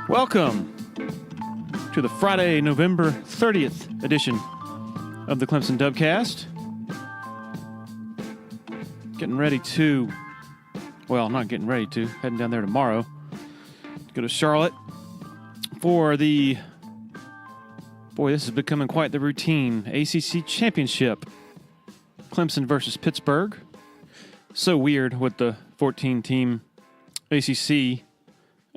Welcome to the Friday, November 30th edition of the Clemson Dubcast. Heading down there tomorrow to go to Charlotte for this is becoming quite the routine. ACC Championship, Clemson versus Pittsburgh. So weird with the 14-team ACC.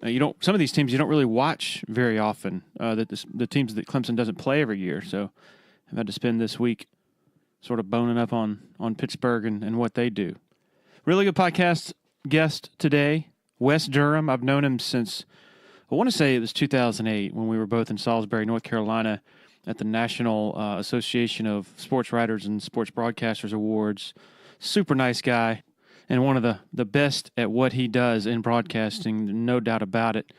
Some of these teams you don't really watch very often. The teams that Clemson doesn't play every year. So I've had to spend this week sort of boning up on Pittsburgh and what they do. Really good podcast guest today, Wes Durham. I've known him since, I want to say it was 2008 when we were both in Salisbury, North Carolina at the National Association of Sports Writers and Sports Broadcasters Awards. Super nice guy. And one of the best at what he does in broadcasting, no doubt about it.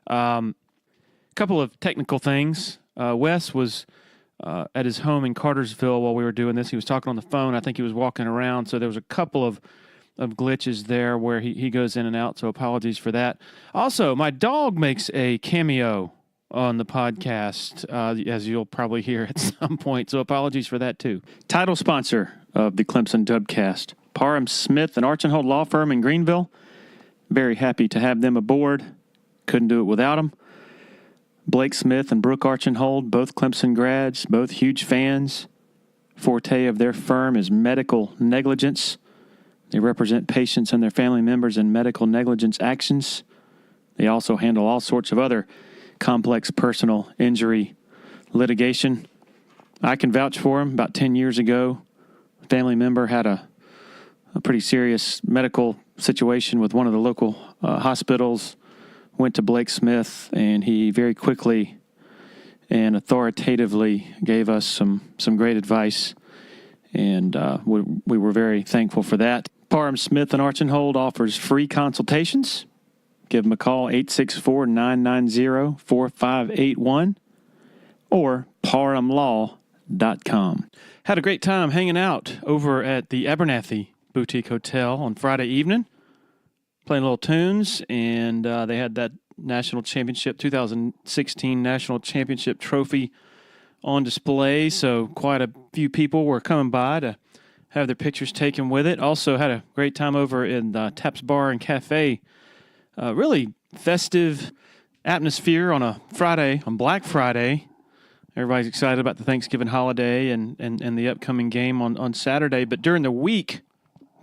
Couple of technical things. Wes was at his home in Cartersville while we were doing this. He was talking on the phone. I think he was walking around, so there was a couple of glitches there where he goes in and out, so apologies for that. Also, my dog makes a cameo on the podcast, as you'll probably hear at some point, so apologies for that too. Title sponsor of the Clemson Dubcast, Parham Smith and Archenhold Law Firm in Greenville. Very happy to have them aboard. Couldn't do it without them. Blake Smith and Brooke Archenhold, both Clemson grads, both huge fans. Forte of their firm is medical negligence. They represent patients and their family members in medical negligence actions. They also handle all sorts of other complex personal injury litigation. I can vouch for them. About 10 years ago, a family member had a pretty serious medical situation with one of the local hospitals, went to Blake Smith, and he very quickly and authoritatively gave us some great advice, and we were very thankful for that. Parham Smith and Archenhold offers free consultations. Give them a call, 864-990-4581 or parhamlaw.com. Had a great time hanging out over at the Abernathy Boutique Hotel on Friday evening, playing little tunes, and they had that national championship, 2016 national championship trophy on display, so quite a few people were coming by to have their pictures taken with it. Also had a great time over in Taps Bar and Cafe. Really festive atmosphere on a Friday, on Black Friday. Everybody's excited about the Thanksgiving holiday and the upcoming game on Saturday, but during the week,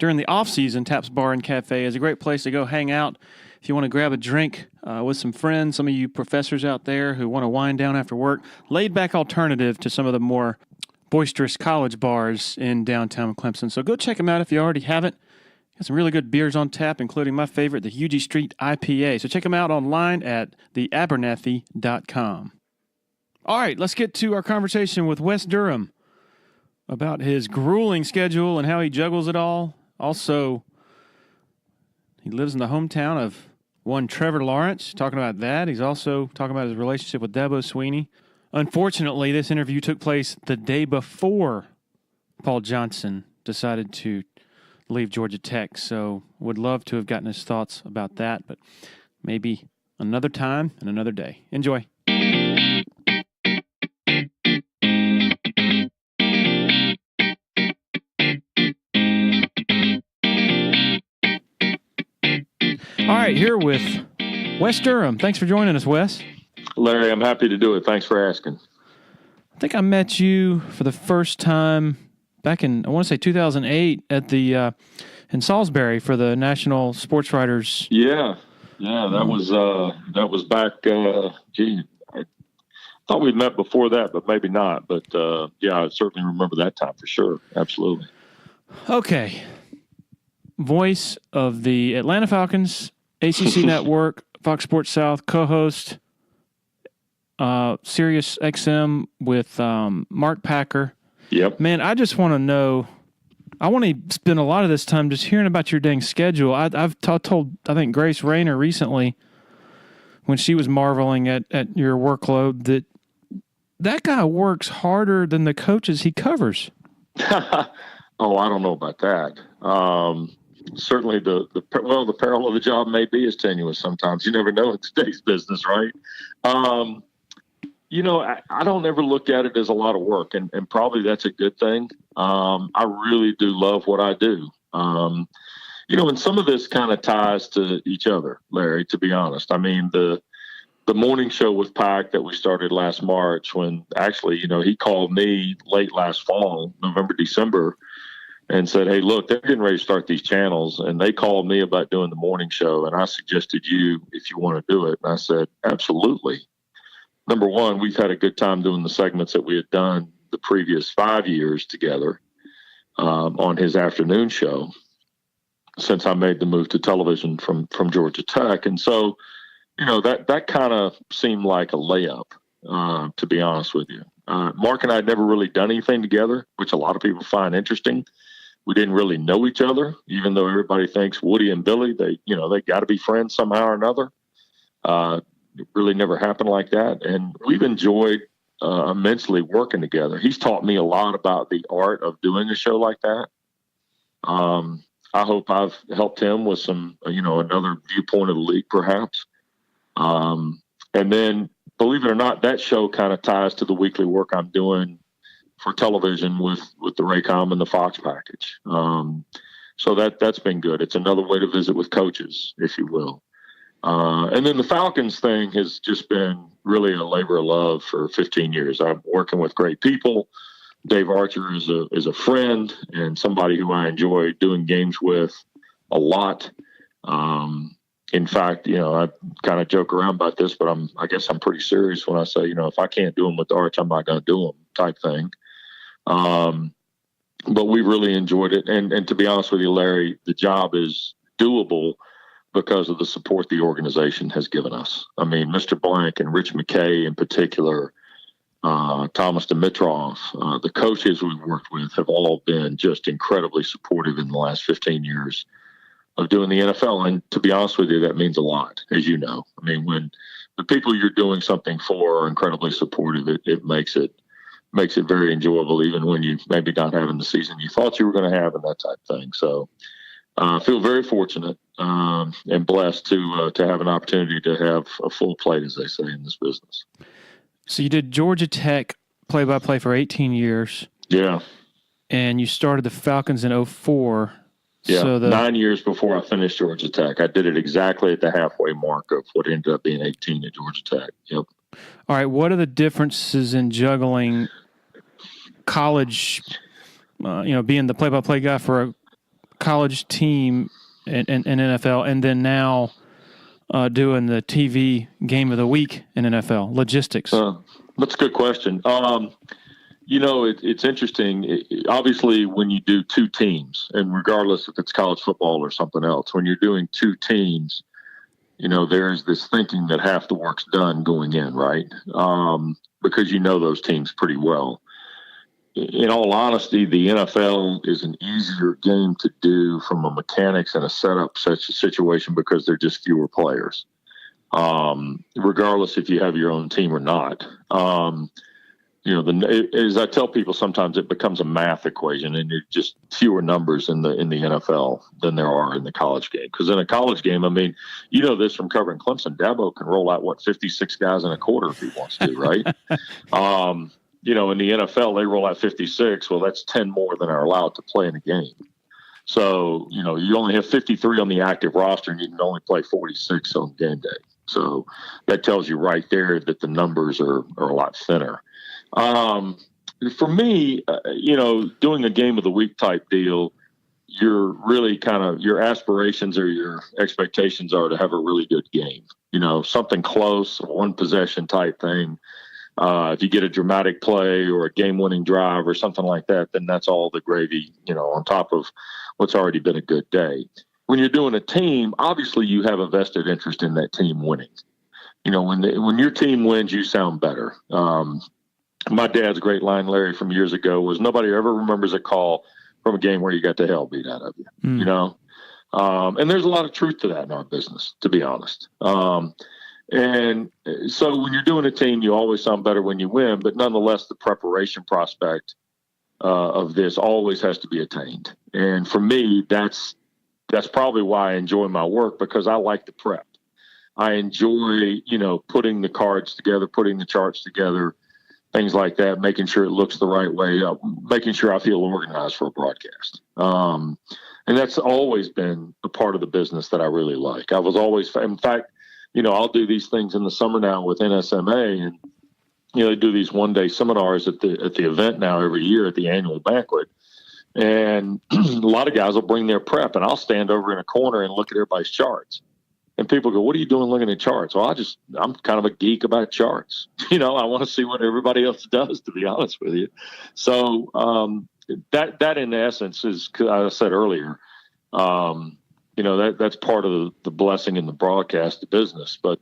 during the off-season, Taps Bar and Cafe is a great place to go hang out. If you want to grab a drink with some friends, some of you professors out there who want to wind down after work, laid-back alternative to some of the more boisterous college bars in downtown Clemson. So go check them out if you already haven't. Got some really good beers on tap, including my favorite, the Hugie Street IPA. So check them out online at theabernathy.com. All right, let's get to our conversation with Wes Durham about his grueling schedule and how he juggles it all. Also, he lives in the hometown of one Trevor Lawrence, talking about that. He's also talking about his relationship with Dabo Swinney. Unfortunately, this interview took place the day before Paul Johnson decided to leave Georgia Tech, so would love to have gotten his thoughts about that, but maybe another time and another day. Enjoy. All right, here with Wes Durham. Thanks for joining us, Wes. Larry, I'm happy to do it. Thanks for asking. I think I met you for the first time back in, I want to say 2008 at the in Salisbury for the National Sports Writers. Yeah, that was back. I thought we'd met before that, but maybe not. But yeah, I certainly remember that time for sure. Absolutely. Okay. Voice of the Atlanta Falcons, ACC Network, Fox Sports South, co-host, Sirius XM with Mark Packer. Yep. Man, I just want to know, I want to spend a lot of this time just hearing about your dang schedule. I've told, I think, Grace Rayner recently when she was marveling at your workload that guy works harder than the coaches he covers. Oh, I don't know about that. certainly the peril of the job may be as tenuous sometimes. You never know in today's business, right? I don't ever look at it as a lot of work, and probably that's a good thing. I really do love what I do. And some of this kind of ties to each other, Larry, to be honest. I mean, the morning show with Pac that we started last March, when actually, he called me late last fall, November, December, and said, hey, look, they're getting ready to start these channels. And they called me about doing the morning show. And I suggested you, if you want to do it. And I said, absolutely. Number one, we've had a good time doing the segments that we had done the previous 5 years together on his afternoon show since I made the move to television from Georgia Tech. And so, that kind of seemed like a layup, to be honest with you. Mark and I had never really done anything together, which a lot of people find interesting. We didn't really know each other, even though everybody thinks Woody and Billy, they got to be friends somehow or another. It really never happened like that. And we've enjoyed immensely working together. He's taught me a lot about the art of doing a show like that. I hope I've helped him with some, another viewpoint of the league, perhaps. And then, believe it or not, that show kind of ties to the weekly work I'm doing for television with the Raycom and the Fox package. So that's been good. It's another way to visit with coaches, if you will. And then the Falcons thing has just been really a labor of love for 15 years. I'm working with great people. Dave Archer is a friend and somebody who I enjoy doing games with a lot. In fact, I kind of joke around about this, but I guess I'm pretty serious when I say, if I can't do them with Arch, I'm not going to do them type thing. But we really enjoyed it. And to be honest with you, Larry, the job is doable because of the support the organization has given us. I mean, Mr. Blank and Rich McKay in particular, Thomas Dimitrov, the coaches we've worked with have all been just incredibly supportive in the last 15 years of doing the NFL. And to be honest with you, that means a lot, as you know. I mean, when the people you're doing something for are incredibly supportive, it makes it very enjoyable, even when you maybe not having the season you thought you were going to have and that type of thing. So I feel very fortunate and blessed to have an opportunity to have a full plate, as they say in this business. So you did Georgia Tech play-by-play for 18 years. Yeah. And you started the Falcons in 2004. Yeah, so 9 years before I finished Georgia Tech. I did it exactly at the halfway mark of what ended up being 18 at Georgia Tech. Yep. All right, what are the differences in juggling college, being the play-by-play guy for a college team in NFL, and then now doing the TV game of the week in NFL? Logistics. That's a good question. It's interesting. Obviously, when you do two teams, and regardless if it's college football or something else, when you're doing two teams, there's this thinking that half the work's done going in, right? Because those teams pretty well. In all honesty, the NFL is an easier game to do from a mechanics and a setup such a situation because they're just fewer players, regardless if you have your own team or not. As I tell people, sometimes it becomes a math equation, and you're just fewer numbers in the NFL than there are in the college game. Because in a college game, I mean, this from covering Clemson, Dabo can roll out 56 guys in a quarter if he wants to, right? In the NFL, they roll out 56. Well, that's 10 more than are allowed to play in a game. So, you only have 53 on the active roster, and you can only play 46 on game day. So that tells you right there that the numbers are a lot thinner. For me, doing a game of the week type deal, you're really your aspirations or your expectations are to have a really good game, something close, one possession type thing. If you get a dramatic play or a game-winning drive or something like that, then that's all the gravy, on top of what's already been a good day. When you're doing a team, obviously you have a vested interest in that team winning. When your team wins, you sound better. My dad's great line, Larry, from years ago was nobody ever remembers a call from a game where you got the hell beat out of you, and there's a lot of truth to that in our business, to be honest. And so when you're doing a team, you always sound better when you win, but nonetheless, the preparation prospect of this always has to be attained. And for me, that's that's probably why I enjoy my work, because I like the prep. I enjoy, putting the cards together, putting the charts together, things like that, making sure it looks the right way, making sure I feel organized for a broadcast. And that's always been a part of the business that I really like. I was always, in fact, I'll do these things in the summer now with NSMA, and they do these one-day seminars at the event now every year at the annual banquet. And a lot of guys will bring their prep, and I'll stand over in a corner and look at everybody's charts. And people go, "What are you doing looking at charts?" Well, I'm kind of a geek about charts. I want to see what everybody else does, to be honest with you. So that in essence is, as I said earlier, that's part of the blessing in the broadcast business. But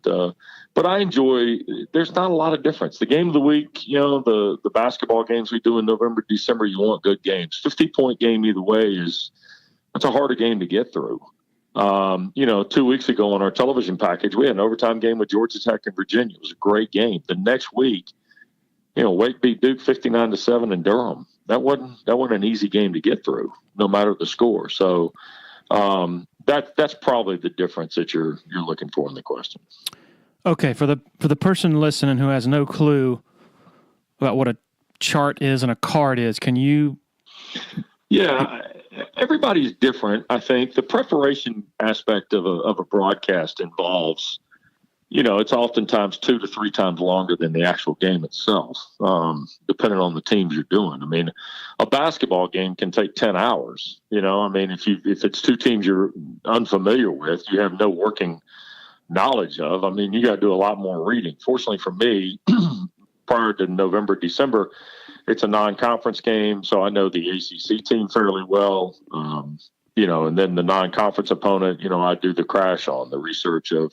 I enjoy, there's not a lot of difference. The game of the week, the basketball games we do in November, December, you want good games. 50-point game either way that's a harder game to get through. 2 weeks ago on our television package, we had an overtime game with Georgia Tech and Virginia. It was a great game. The next week, Wake beat Duke 59-7 in Durham. That wasn't an easy game to get through, no matter the score. So that's probably the difference that you're looking for in the question. Okay, for the person listening who has no clue about what a chart is and a card is, can you? Yeah, everybody's different. I think the preparation aspect of a broadcast involves, it's oftentimes 2 to 3 times longer than the actual game itself, depending on the teams you're doing. I mean, a basketball game can take 10 hours. If it's 2 teams you're unfamiliar with, you have no working knowledge of. I mean, you got to do a lot more reading. Fortunately for me, prior to November, December, it's a non-conference game, so I know the ACC team fairly well. And then the non-conference opponent, I do the crash on the research of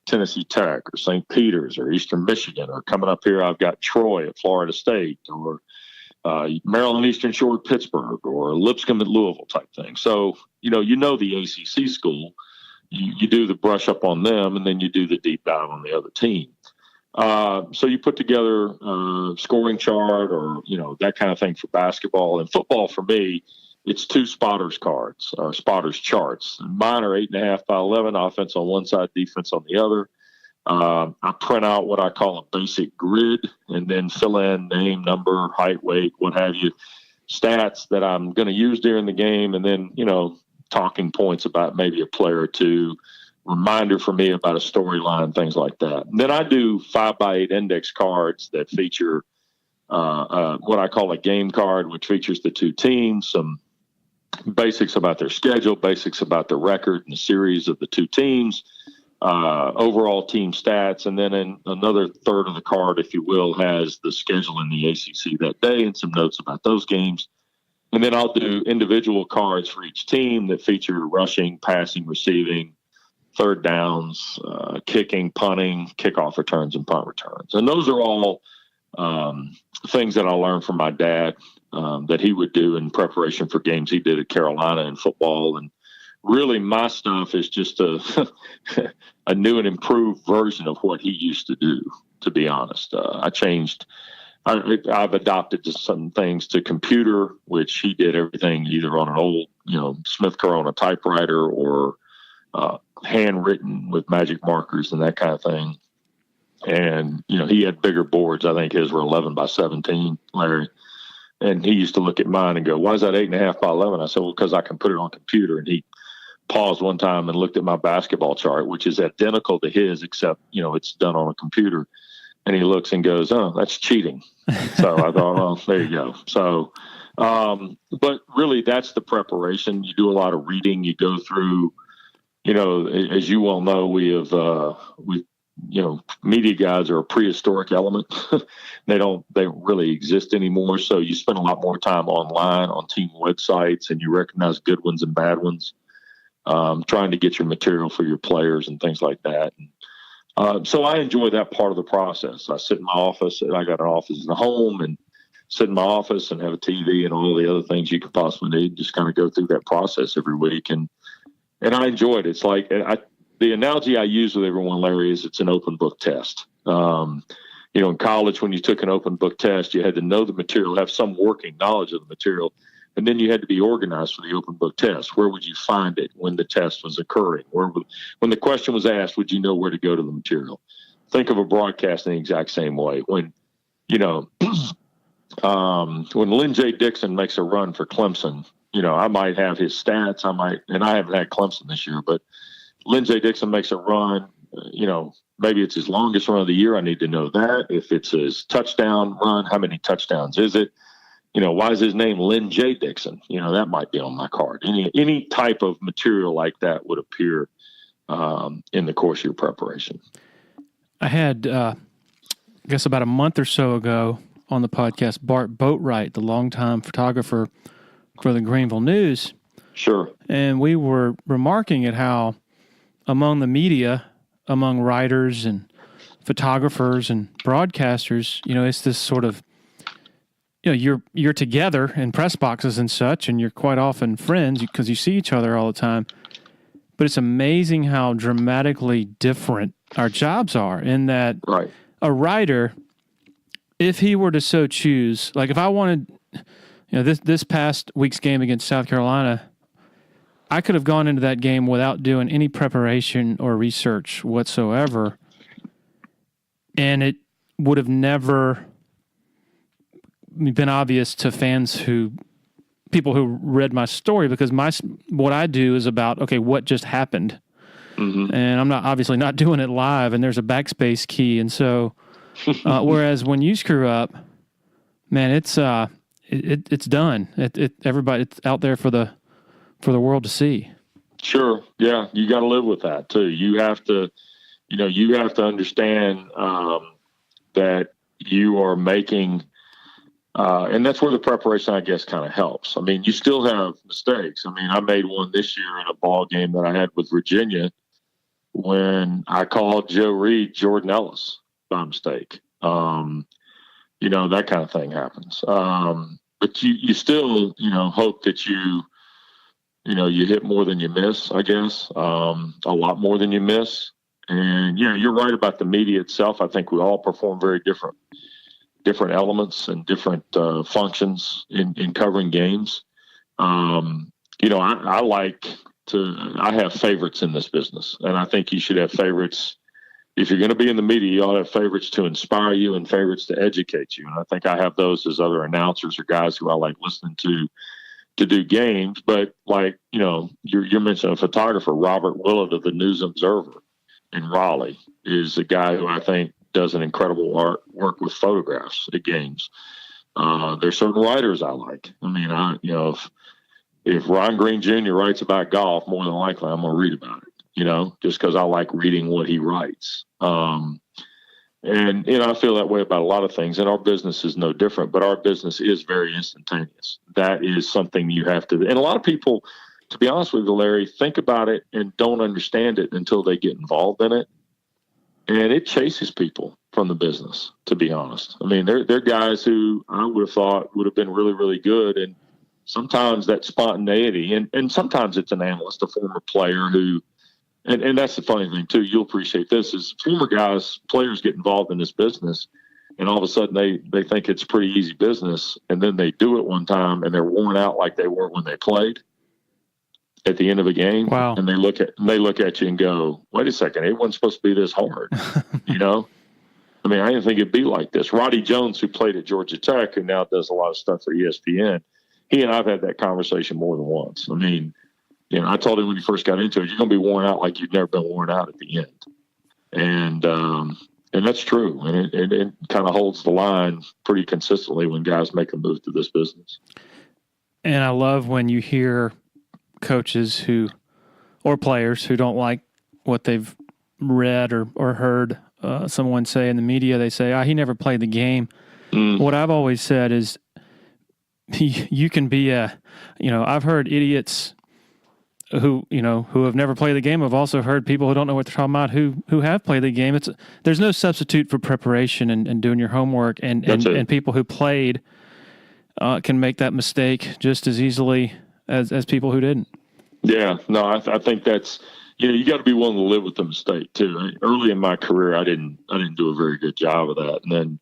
Tennessee Tech or St. Peter's or Eastern Michigan, or coming up here, I've got Troy at Florida State, or Maryland Eastern Shore at Pittsburgh, or Lipscomb at Louisville type thing. So, the ACC school, you do the brush up on them, and then you do the deep dive on the other team. So you put together a scoring chart or, that kind of thing for basketball. And football, for me, it's 2 spotters cards or spotters charts. Mine are 8.5 by 11, offense on one side, defense on the other. I print out what I call a basic grid and then fill in name, number, height, weight, what have you, stats that I'm going to use during the game. And then, talking points about maybe a player or two, reminder for me about a storyline, things like that. And then I do 5x8 index cards that feature what I call a game card, which features the 2 teams, some basics about their schedule, basics about the record and the series of the 2 teams, overall team stats. And then in another third of the card, if you will, has the schedule in the ACC that day and some notes about those games. And then I'll do individual cards for each team that feature rushing, passing, receiving, third downs, kicking, punting, kickoff returns, and punt returns. And those are all things that I learned from my dad that he would do in preparation for games he did at Carolina in football. And really my stuff is just a new and improved version of what he used to do, to be honest. I've adopted to some things to computer, which he did everything either on an old, Smith Corona typewriter or handwritten with magic markers and that kind of thing. And, he had bigger boards. I think his were 11 by 17, Larry. And he used to look at mine and go, "Why is that 8.5 by 11? I said, "Well, because I can put it on computer." And he paused one time and looked at my basketball chart, which is identical to his, except, it's done on a computer. And he looks and goes, "Oh, that's cheating." So I thought, well, there you go. So, but really that's the preparation. You do a lot of reading. You go through, as you well know, media guys are a prehistoric element. They don't really exist anymore. So you spend a lot more time online on team websites, and you recognize good ones and bad ones, trying to get your material for your players and things like that. So I enjoy that part of the process. I sit in my office, and I got an office in the home, and sit in my office and have a TV and all the other things you could possibly need. Just kind of go through that process every week. And I enjoyed it. It's like, the analogy I use with everyone, Larry, is it's an open book test. In college, when you took an open book test, you had to know the material, have some working knowledge of the material, And then you had to be organized for the open book test. Where would you find it when the test was occurring? When the question was asked, would you know where to go to the material? Think of a broadcast in the exact same way. When, when Lynn J. Dixon makes a run for Clemson, I might have his stats. And I haven't had Clemson this year, but Lynn J. Dixon makes a run, maybe it's his longest run of the year. I need to know that. If it's his touchdown run, how many touchdowns is it? Why is his name Lynn J. Dixon? That might be on my card. Any type of material like that would appear in the course of your preparation. I had, I guess about a month or so ago on the podcast, Bart Boatwright, the longtime photographer for the Greenville News. Sure. And we were remarking at how among the media, among writers and photographers and broadcasters, it's this sort of, you're together in press boxes and such, and you're quite often friends because you see each other all the time. But it's amazing how dramatically different our jobs are in that right. A writer, if he were to so choose, like if I wanted, this past week's game against South Carolina, I could have gone into that game without doing any preparation or research whatsoever, and it would have never been obvious to people who read my story, because what I do is about, okay, what just happened? Mm-hmm. And I'm obviously not doing it live, and there's a backspace key. And so, whereas when you screw up, man, it's done. Everybody, it's out there for the world to see. Sure. Yeah. You got to live with that too. You have to understand, that you are making, and that's where the preparation, I guess, kind of helps. I mean, you still have mistakes. I mean, I made one this year in a ball game that I had with Virginia when I called Joe Reed Jordan Ellis by mistake. That kind of thing happens. But you still, hope that you hit more than you miss, I guess, a lot more than you miss. And, you're right about the media itself. I think we all perform very different elements and different functions in covering games. I have favorites in this business, and I think you should have favorites. If you're going to be in the media, you ought to have favorites to inspire you and favorites to educate you. And I think I have those as other announcers or guys who I like listening to do games. But you're mentioning a photographer, Robert Willett of the News Observer in Raleigh, is a guy who I think does an incredible work with photographs at games. There's certain writers I like. I mean, if Ron Green Jr. writes about golf, more than likely I'm going to read about it, just because I like reading what he writes. And I feel that way about a lot of things, and our business is no different, but our business is very instantaneous. That is something you have to, and a lot of people, to be honest with you, Larry, think about it and don't understand it until they get involved in it. And it chases people from the business, to be honest. I mean, they're guys who I would have thought would have been really, really good. And sometimes that spontaneity, and sometimes it's an analyst, a former player who, and that's the funny thing too, you'll appreciate this, is former players get involved in this business, and all of a sudden they think it's pretty easy business, and then they do it one time and they're worn out like they were when they played at the end of a game. Wow. And they look at you and go, wait a second, it wasn't supposed to be this hard. I mean, I didn't think it'd be like this. Roddy Jones, who played at Georgia Tech, who now does a lot of stuff for ESPN, he and I've had that conversation more than once. I mean, I told him when he first got into it, you're going to be worn out like you've never been worn out at the end. And that's true. And it kind of holds the line pretty consistently when guys make a move to this business. And I love when you hear coaches or players who don't like what they've read or heard someone say in the media. They say, he never played the game. What I've always said is you can be I've heard idiots who have never played the game. I've also heard people who don't know what they're talking about who have played the game. There's no substitute for preparation and doing your homework, and people who played can make that mistake just as easily as people who didn't. Yeah, no, I think that's, you got to be willing to live with the mistake too. Early in my career, I didn't do a very good job of that. And then,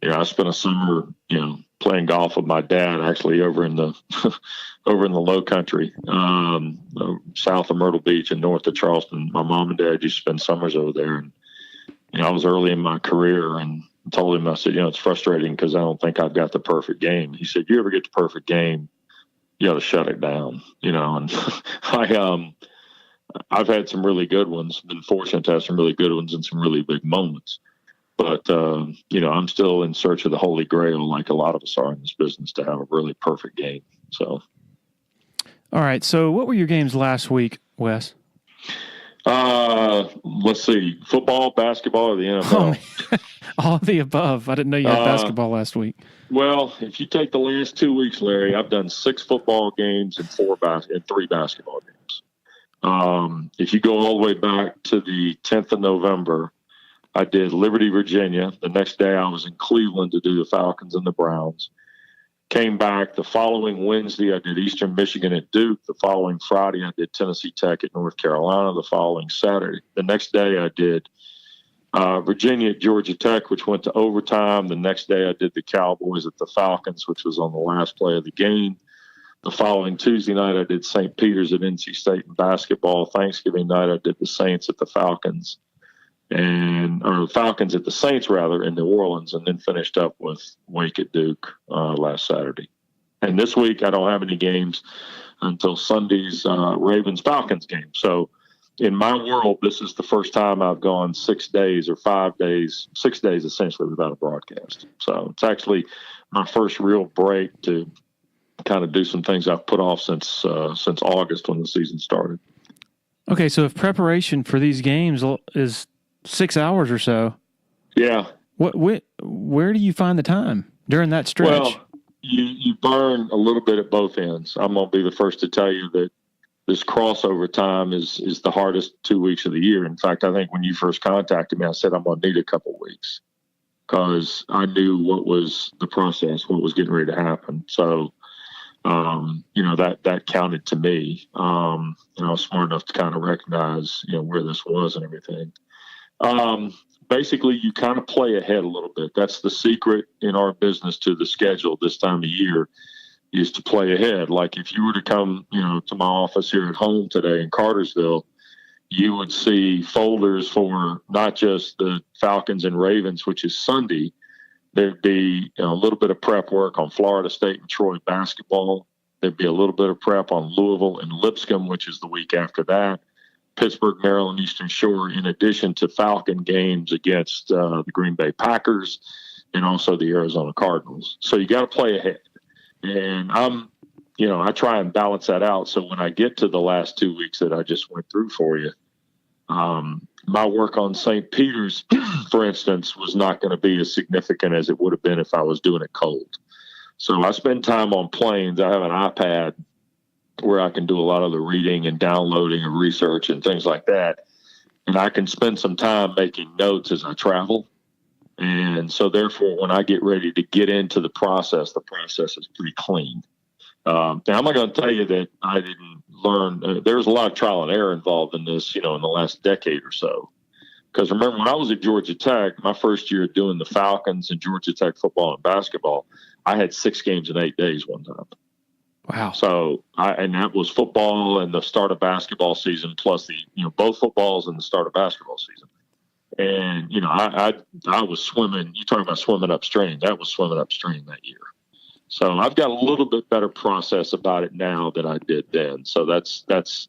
I spent a summer, playing golf with my dad, actually over in the over in the Low Country, south of Myrtle Beach and north of Charleston. My mom and dad used to spend summers over there, and I was early in my career, and told him, I said, it's frustrating because I don't think I've got the perfect game. He said, you ever get the perfect game, you got to shut it down, and I've had some really good ones, been fortunate to have some really good ones and some really big moments. But, I'm still in search of the Holy Grail, like a lot of us are in this business, to have a really perfect game. So. All right. So what were your games last week, Wes? Let's see, football, basketball, or the NFL? All of the above. I didn't know you had basketball last week. Well, if you take the last 2 weeks, Larry, I've done 6 football games and 3 basketball games. If you go all the way back to the 10th of November, I did Liberty, Virginia. The next day I was in Cleveland to do the Falcons and the Browns. Came back the following Wednesday, I did Eastern Michigan at Duke. The following Friday, I did Tennessee Tech at North Carolina. The following Saturday. The next day, I did Virginia at Georgia Tech, which went to overtime. The next day, I did the Cowboys at the Falcons, which was on the last play of the game. The following Tuesday night, I did St. Peter's at NC State in basketball. Thanksgiving night, I did the Saints at the Falcons. Or the Falcons at the Saints, rather, in New Orleans, and then finished up with Wake at Duke last Saturday. And this week, I don't have any games until Sunday's Ravens-Falcons game. So in my world, this is the first time I've gone 6 days or 5 days, 6 days essentially without a broadcast. So it's actually my first real break to kind of do some things I've put off since August when the season started. Okay, so if preparation for these games is 6 hours or so. Yeah. Where do you find the time during that stretch? Well, you burn a little bit at both ends. I'm going to be the first to tell you that this crossover time is the hardest 2 weeks of the year. In fact, I think when you first contacted me, I said I'm going to need a couple of weeks because I knew what was the process, what was getting ready to happen. So, that counted to me. I was smart enough to kind of recognize, where this was and everything. Basically, you kind of play ahead a little bit. That's the secret in our business to the schedule this time of year is to play ahead. Like if you were to come, to my office here at home today in Cartersville, you would see folders for not just the Falcons and Ravens, which is Sunday. There'd be a little bit of prep work on Florida State and Troy basketball. There'd be a little bit of prep on Louisville and Lipscomb, which is the week after that. Pittsburgh, Maryland, Eastern Shore, in addition to Falcon games against the Green Bay Packers and also the Arizona Cardinals. So you got to play ahead. And I try and balance that out. So when I get to the last 2 weeks that I just went through for you, my work on St. Peter's, for instance, was not going to be as significant as it would have been if I was doing it cold. So I spend time on planes. I have an iPad where I can do a lot of the reading and downloading and research and things like that. And I can spend some time making notes as I travel. And so therefore, when I get ready to get into the process is pretty clean. Now, I'm not going to tell you that I didn't learn. There's a lot of trial and error involved in this, in the last decade or so. Because remember, when I was at Georgia Tech, my first year doing the Falcons and Georgia Tech football and basketball, I had 6 games in 8 days one time. Wow. So and that was football and the start of basketball season plus the, both footballs and the start of basketball season. And, I was swimming, you talking about swimming upstream. That was swimming upstream that year. So I've got a little bit better process about it now than I did then. So that's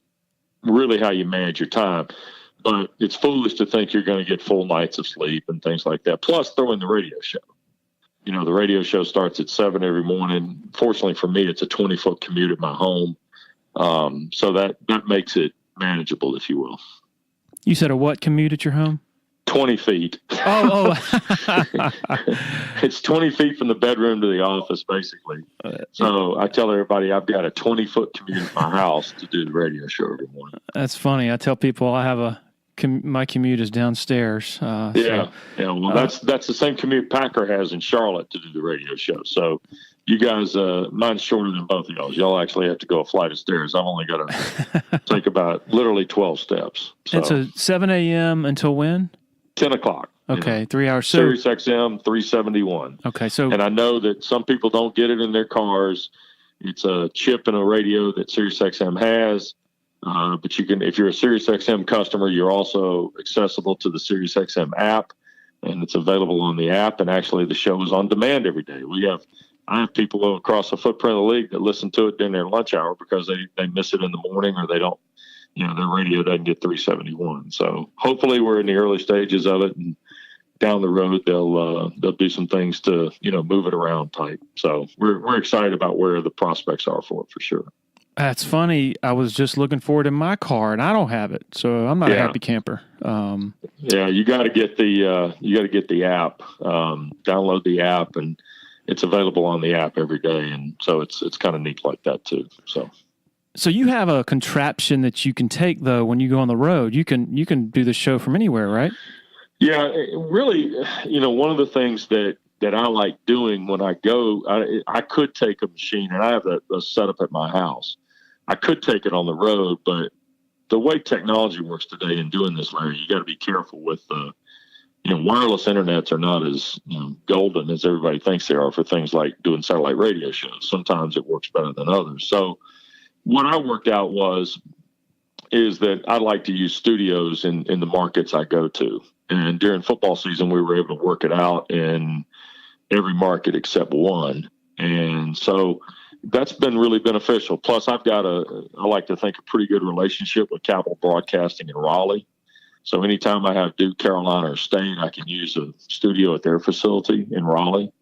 really how you manage your time. But it's foolish to think you're going to get full nights of sleep and things like that. Plus throw in the radio show. The radio show starts at 7 every morning. Fortunately for me, it's a 20-foot commute at my home. So that makes it manageable, if you will. You said a what commute at your home? 20 feet. Oh. It's 20 feet from the bedroom to the office, basically. So I tell everybody I've got a 20-foot commute at my house to do the radio show every morning. That's funny. I tell people I have my commute is downstairs. Yeah. Well, that's the same commute Packer has in Charlotte to do the radio show. So you guys, mine's shorter than both of y'all. Y'all actually have to go a flight of stairs. I've only got to take about literally 12 steps. So. And so 7 a.m. until when? 10 o'clock. Okay, 3 hours. So, Sirius XM 371. Okay, so and I know that some people don't get it in their cars. It's a chip and a radio that Sirius XM has. But you can, if you're a Sirius XM customer, you're also accessible to the Sirius XM app, and it's available on the app. And actually, the show is on demand every day. I have people across the footprint of the league that listen to it during their lunch hour because they miss it in the morning, or they don't, their radio doesn't get 371. So hopefully we're in the early stages of it, and down the road they'll do some things to move it around type. So we're excited about where the prospects are for it, for sure. That's funny. I was just looking for it in my car, and I don't have it, so I'm not a happy camper. You got to get the app. Download the app, and it's available on the app every day, and so it's kind of neat like that too. So you have a contraption that you can take though when you go on the road. You can do the show from anywhere, right? Yeah, really. One of the things that I like doing when I go, I could take a machine, and I have a setup at my house. I could take it on the road, but the way technology works today in doing this, Larry, you got to be careful with wireless internets are not as golden as everybody thinks they are for things like doing satellite radio shows. Sometimes it works better than others. So what I worked out is that I like to use studios in the markets I go to. And during football season, we were able to work it out in every market except one. And so that's been really beneficial. Plus, I've got I like to think, a pretty good relationship with Capital Broadcasting in Raleigh. So anytime I have Duke, Carolina, or State, I can use a studio at their facility in Raleigh.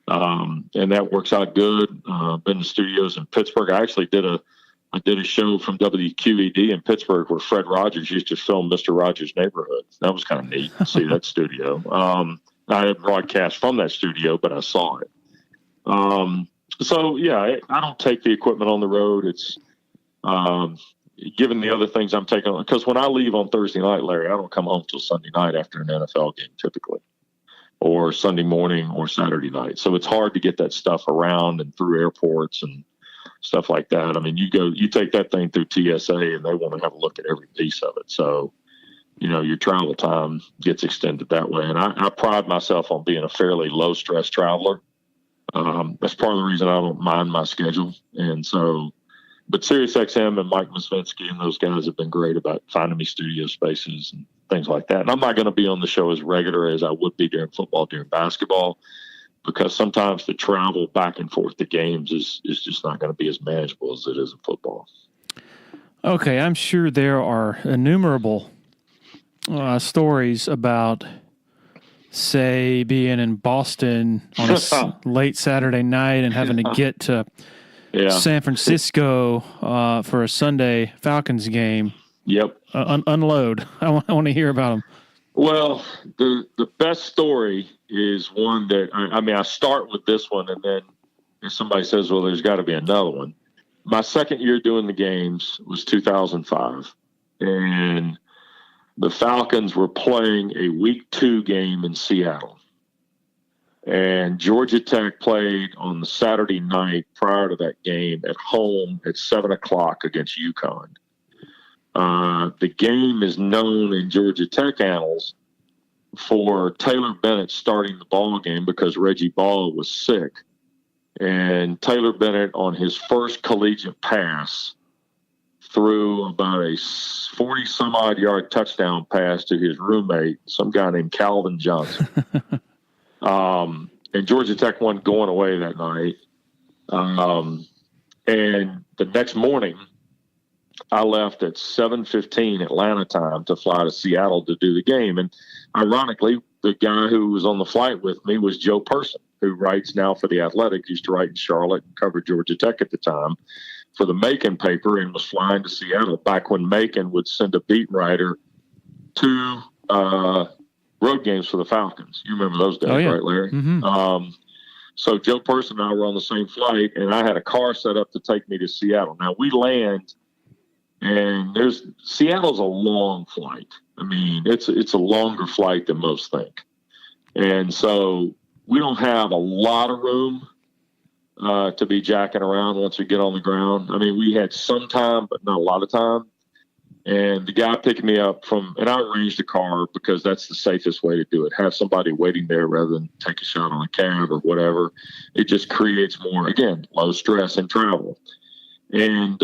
And that works out good. Been to studios in Pittsburgh. I actually did a show from WQED in Pittsburgh where Fred Rogers used to film Mr. Rogers' Neighborhood. That was kind of neat to see that studio. I didn't broadcast from that studio, but I saw it. I don't take the equipment on the road. It's given the other things I'm taking on, because when I leave on Thursday night, Larry, I don't come home till Sunday night after an NFL game typically, or Sunday morning or Saturday night. So it's hard to get that stuff around and through airports and stuff like that. I mean, you take that thing through TSA and they want to have a look at every piece of it. So, your travel time gets extended that way. And I pride myself on being a fairly low stress traveler. That's part of the reason I don't mind my schedule. And so, but SiriusXM and Mike Mosvinsky and those guys have been great about finding me studio spaces and things like that. And I'm not going to be on the show as regular as I would be during football, during basketball, because sometimes the travel back and forth to games is just not going to be as manageable as it is in football. Okay, I'm sure there are innumerable stories about, say, being in Boston on a late Saturday night and having to get to San Francisco for a Sunday Falcons game. Yep. Unload. I want to hear about them. Well, the best story is one that, I start with this one, and then if somebody says, well, there's got to be another one. My second year doing the games was 2005, and the Falcons were playing a week 2 game in Seattle. And Georgia Tech played on the Saturday night prior to that game at home at 7:00 against UConn. The game is known in Georgia Tech annals for Taylor Bennett starting the ball game because Reggie Ball was sick. And Taylor Bennett, on his first collegiate pass, threw about a 40-some-odd yard touchdown pass to his roommate, some guy named Calvin Johnson. And Georgia Tech wasn't going away that night. And the next morning, I left at 7:15 Atlanta time to fly to Seattle to do the game. And ironically, the guy who was on the flight with me was Joe Person, who writes now for The Athletic, used to write in Charlotte and covered Georgia Tech at the time for the Macon paper, and was flying to Seattle back when Macon would send a beat writer to road games for the Falcons. You remember those days, right, Larry? Mm-hmm. So Joe Person and I were on the same flight, and I had a car set up to take me to Seattle. Now, we land, and Seattle's a long flight. I mean, it's a longer flight than most think. And so we don't have a lot of room to be jacking around once we get on the ground. I mean, we had some time, but not a lot of time. And the guy picking me up and I arranged a car because that's the safest way to do it. Have somebody waiting there rather than take a shot on a cab or whatever. It just creates more, again, low stress in travel. And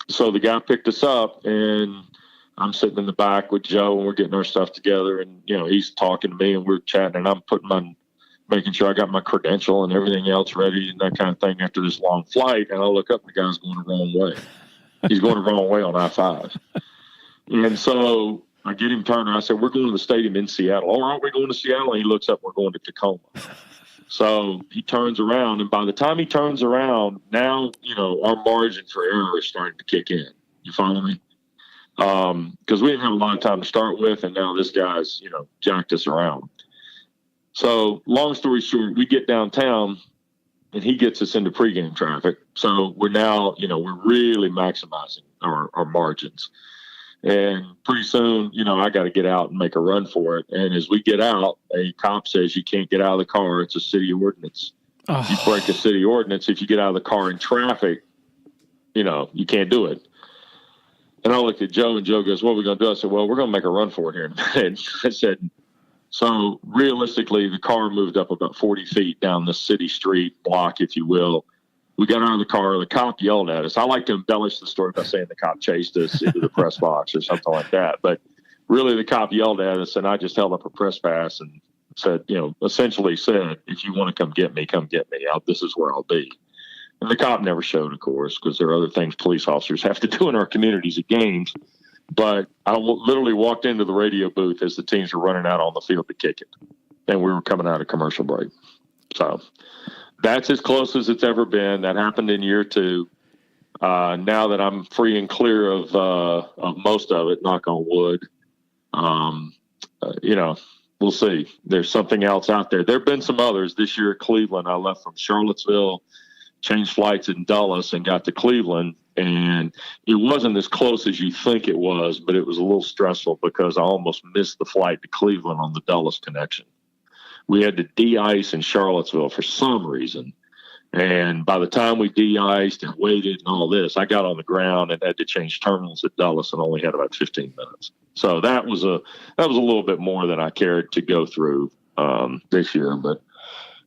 so the guy picked us up, and I'm sitting in the back with Joe, and we're getting our stuff together. And, he's talking to me, and we're chatting, and I'm making sure I got my credential and everything else ready and that kind of thing after this long flight. And I look up, and the guy's going the wrong way. He's going the wrong way on I-5. And so I get him turned, and I said, we're going to the stadium in Seattle. Oh, aren't we going to Seattle? And he looks up, we're going to Tacoma. So he turns around, and by the time he turns around, now, our margin for error is starting to kick in. You follow me? Because we didn't have a lot of time to start with, and now this guy's, jacked us around. So long story short, we get downtown, and he gets us into pregame traffic. So we're now, we're really maximizing our margins. And pretty soon, I got to get out and make a run for it. And as we get out, a cop says you can't get out of the car. It's a city ordinance. Oh. You break a city ordinance. If you get out of the car in traffic, you can't do it. And I looked at Joe, and Joe goes, what are we going to do? I said, well, we're going to make a run for it here in a minute. I said, so realistically, the car moved up about 40 feet down the city street block, if you will. We got out of the car. The cop yelled at us. I like to embellish the story by saying the cop chased us into the press box or something like that. But really, the cop yelled at us, and I just held up a press pass and said, essentially said, if you want to come get me, come get me. This is where I'll be. And the cop never showed, of course, because there are other things police officers have to do in our communities at games. But I literally walked into the radio booth as the teams were running out on the field to kick it. And we were coming out of commercial break. So that's as close as it's ever been. That happened in year 2. Now that I'm free and clear of most of it, knock on wood, we'll see. There's something else out there. There have been some others this year at Cleveland. I left from Charlottesville, changed flights in Dulles, and got to Cleveland. And it wasn't as close as you think it was, but it was a little stressful because I almost missed the flight to Cleveland on the Dulles connection. We had to de-ice in Charlottesville for some reason. And by the time we de-iced and waited and all this, I got on the ground and had to change terminals at Dulles and only had about 15 minutes. So that was a little bit more than I cared to go through this year. But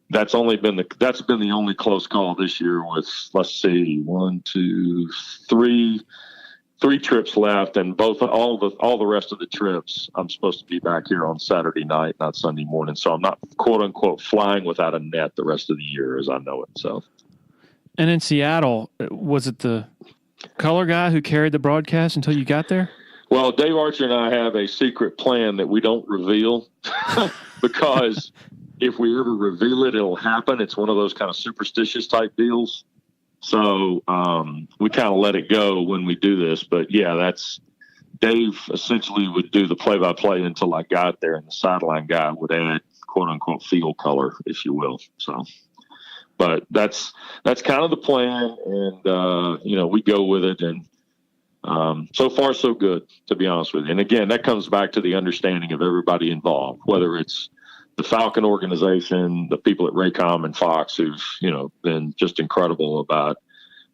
that's been the only close call this year with, let's see, 1, 2, 3 trips left, and all the rest of the trips I'm supposed to be back here on Saturday night, not Sunday morning. So I'm not quote unquote flying without a net the rest of the year as I know it. So, and in Seattle, was it the color guy who carried the broadcast until you got there? Well, Dave Archer and I have a secret plan that we don't reveal because if we ever reveal it, it'll happen. It's one of those kind of superstitious type deals. So we kind of let it go when we do this. But, yeah, that's Dave essentially would do the play-by-play until I got there, and the sideline guy would add, quote-unquote, field color, if you will. So, but that's kind of the plan, and, we go with it. And so far, so good, to be honest with you. And, again, that comes back to the understanding of everybody involved, whether it's the Falcon organization, the people at Raycom and Fox who've, been just incredible about,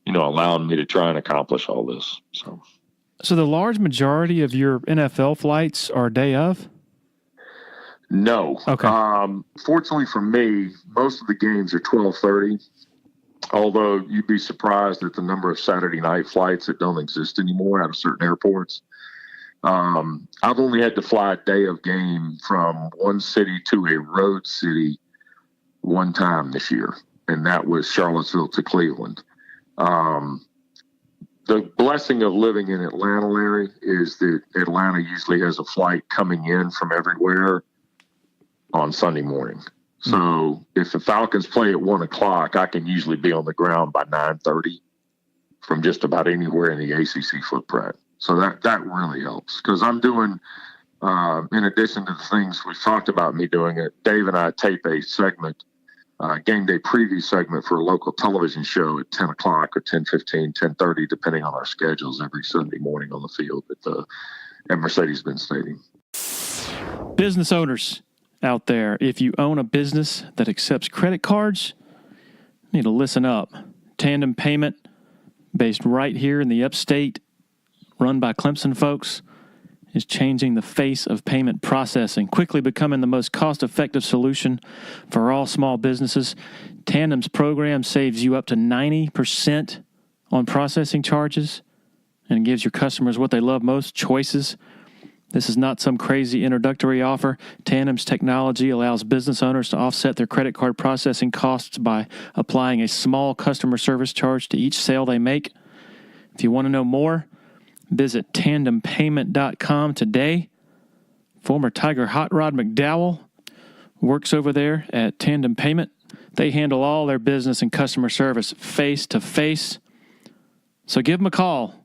allowing me to try and accomplish all this. So the large majority of your NFL flights are day of? No. Okay. Fortunately for me, most of the games are 12:30, although you'd be surprised at the number of Saturday night flights that don't exist anymore out of certain airports. I've only had to fly a day of game from one city to a road city one time this year, and that was Charlottesville to Cleveland. The blessing of living in Atlanta, Larry, is that Atlanta usually has a flight coming in from everywhere on Sunday morning. So if the Falcons play at 1:00, I can usually be on the ground by 9:30 from just about anywhere in the ACC footprint. So that really helps because I'm doing, in addition to the things we've talked about me doing it, Dave and I tape a segment, game day preview segment for a local television show at 10:00 or 10:15, 10:30, depending on our schedules every Sunday morning on the field at Mercedes-Benz Stadium. Business owners out there, if you own a business that accepts credit cards, you need to listen up. Tandem Payment, based right here in the upstate run by Clemson folks, is changing the face of payment processing, quickly becoming the most cost-effective solution for all small businesses. Tandem's program saves you up to 90% on processing charges and gives your customers what they love most, choices. This is not some crazy introductory offer. Tandem's technology allows business owners to offset their credit card processing costs by applying a small customer service charge to each sale they make. If you want to know more, visit tandempayment.com today. Former Tiger Hot Rod McDowell works over there at Tandem Payment. They handle all their business and customer service face-to-face. So give them a call,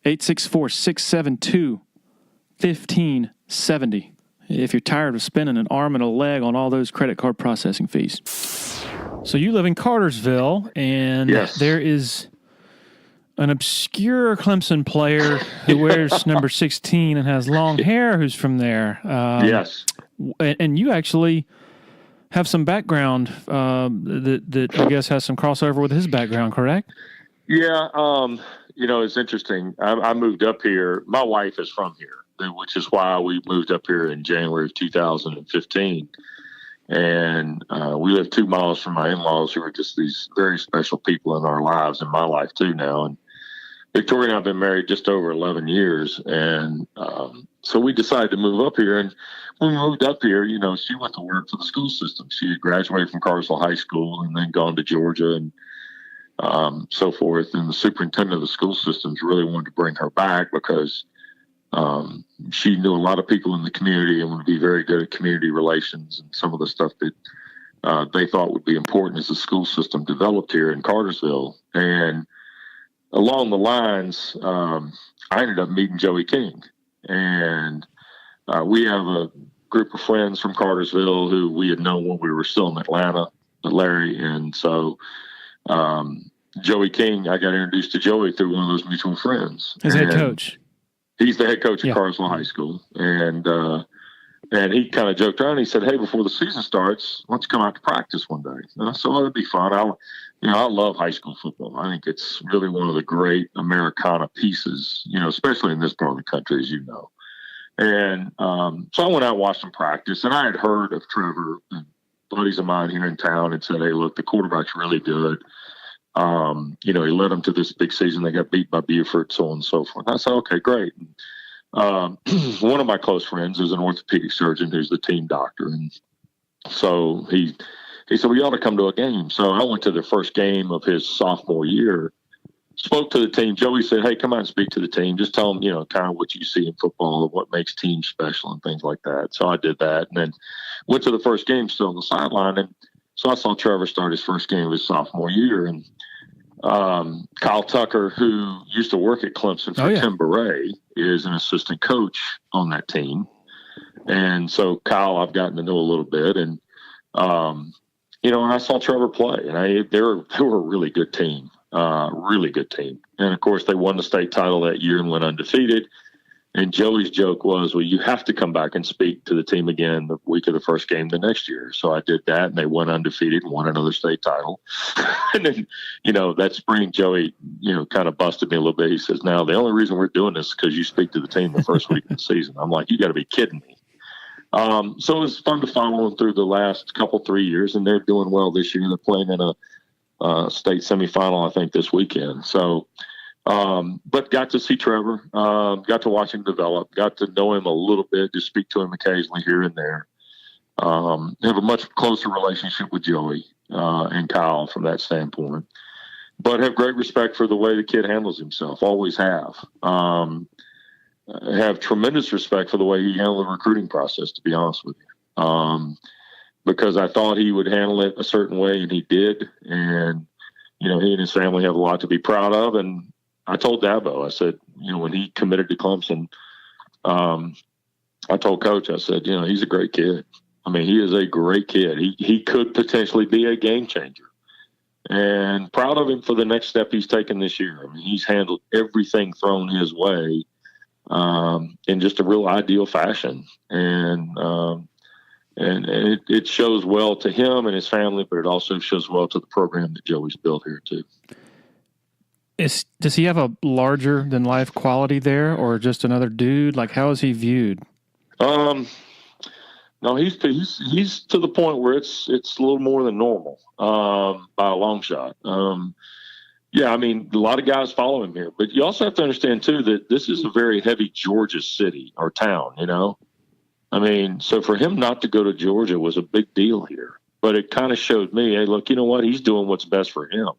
864-672-1570, if you're tired of spending an arm and a leg on all those credit card processing fees. So you live in Cartersville, and there is an obscure Clemson player who wears number 16 and has long hair who's from there. Yes. And you actually have some background that I guess has some crossover with his background, correct? Yeah. It's interesting. I moved up here. My wife is from here, which is why we moved up here in January of 2015. And we live 2 miles from my in-laws, who are just these very special people in our lives, in my life too now. And Victoria and I have been married just over 11 years. And so we decided to move up here. And when we moved up here, she went to work for the school system. She had graduated from Cartersville High School and then gone to Georgia and so forth. And the superintendent of the school systems really wanted to bring her back because she knew a lot of people in the community and would be very good at community relations and some of the stuff that they thought would be important as the school system developed here in Cartersville. And along the lines, I ended up meeting Joey King. And we have a group of friends from Cartersville who we had known when we were still in Atlanta, Larry. And so Joey King, I got introduced to Joey through one of those mutual friends. His head coach. He's the head coach at Cartersville High School. And he kind of joked around. He said, "Hey, before the season starts, why don't you come out to practice one day?" And I said, "Oh, that'd be fun. I love high school football. I think it's really one of the great Americana pieces, especially in this part of the country, as you know." And so I went out and watched them practice. And I had heard of Trevor, and buddies of mine here in town had said, "Hey, look, the quarterback's really good." He led them to this big season. They got beat by Buford, so on and so forth. I said, "Okay, great." One of my close friends is an orthopedic surgeon who's the team doctor. And so he said, "We ought to come to a game." So I went to the first game of his sophomore year, spoke to the team. Joey said, "Hey, come out and speak to the team. Just tell them, kind of what you see in football, what makes teams special and things like that." So I did that and then went to the first game still on the sideline. And so I saw Trevor start his first game of his sophomore year. And Kyle Tucker, who used to work at Clemson for Tim Beret, is an assistant coach on that team. And so Kyle, I've gotten to know a little bit. And, and I saw Trevor play. And they were a really good team. Really good team. And, of course, they won the state title that year and went undefeated. And Joey's joke was, "Well, you have to come back and speak to the team again the week of the first game the next year." So I did that, and they went undefeated and won another state title. And then, that spring, Joey, kind of busted me a little bit. He says, "Now, the only reason we're doing this is because you speak to the team the first week of the season." I'm like, "You got to be kidding me." So it was fun to follow them through the last 3 years, and they're doing well this year. They're playing in a state semifinal, I think, this weekend. So, but got to see Trevor, got to watch him develop, got to know him a little bit, just speak to him occasionally here and there. Have a much closer relationship with Joey and Kyle from that standpoint, but have great respect for the way the kid handles himself. Always have. Have tremendous respect for the way he handled the recruiting process, to be honest with you. Because I thought he would handle it a certain way, and he did. And, he and his family have a lot to be proud of. And I told Dabo, I said, when he committed to Clemson, I told Coach, I said, he's a great kid. I mean, he is a great kid. He could potentially be a game changer. And proud of him for the next step he's taken this year. I mean, he's handled everything thrown his way in just a real ideal fashion. And it shows well to him and his family, but it also shows well to the program that Joey's built here too. Does he have a larger than life quality there, or just another dude? Like, how is he viewed? Um, no, he's to the point where it's a little more than normal, by a long shot. Yeah, I mean, a lot of guys follow him here, but you also have to understand too that this is a very heavy Georgia city or town. I mean, so for him not to go to Georgia was a big deal here, but it kind of showed me, hey, look, you know what? He's doing what's best for him.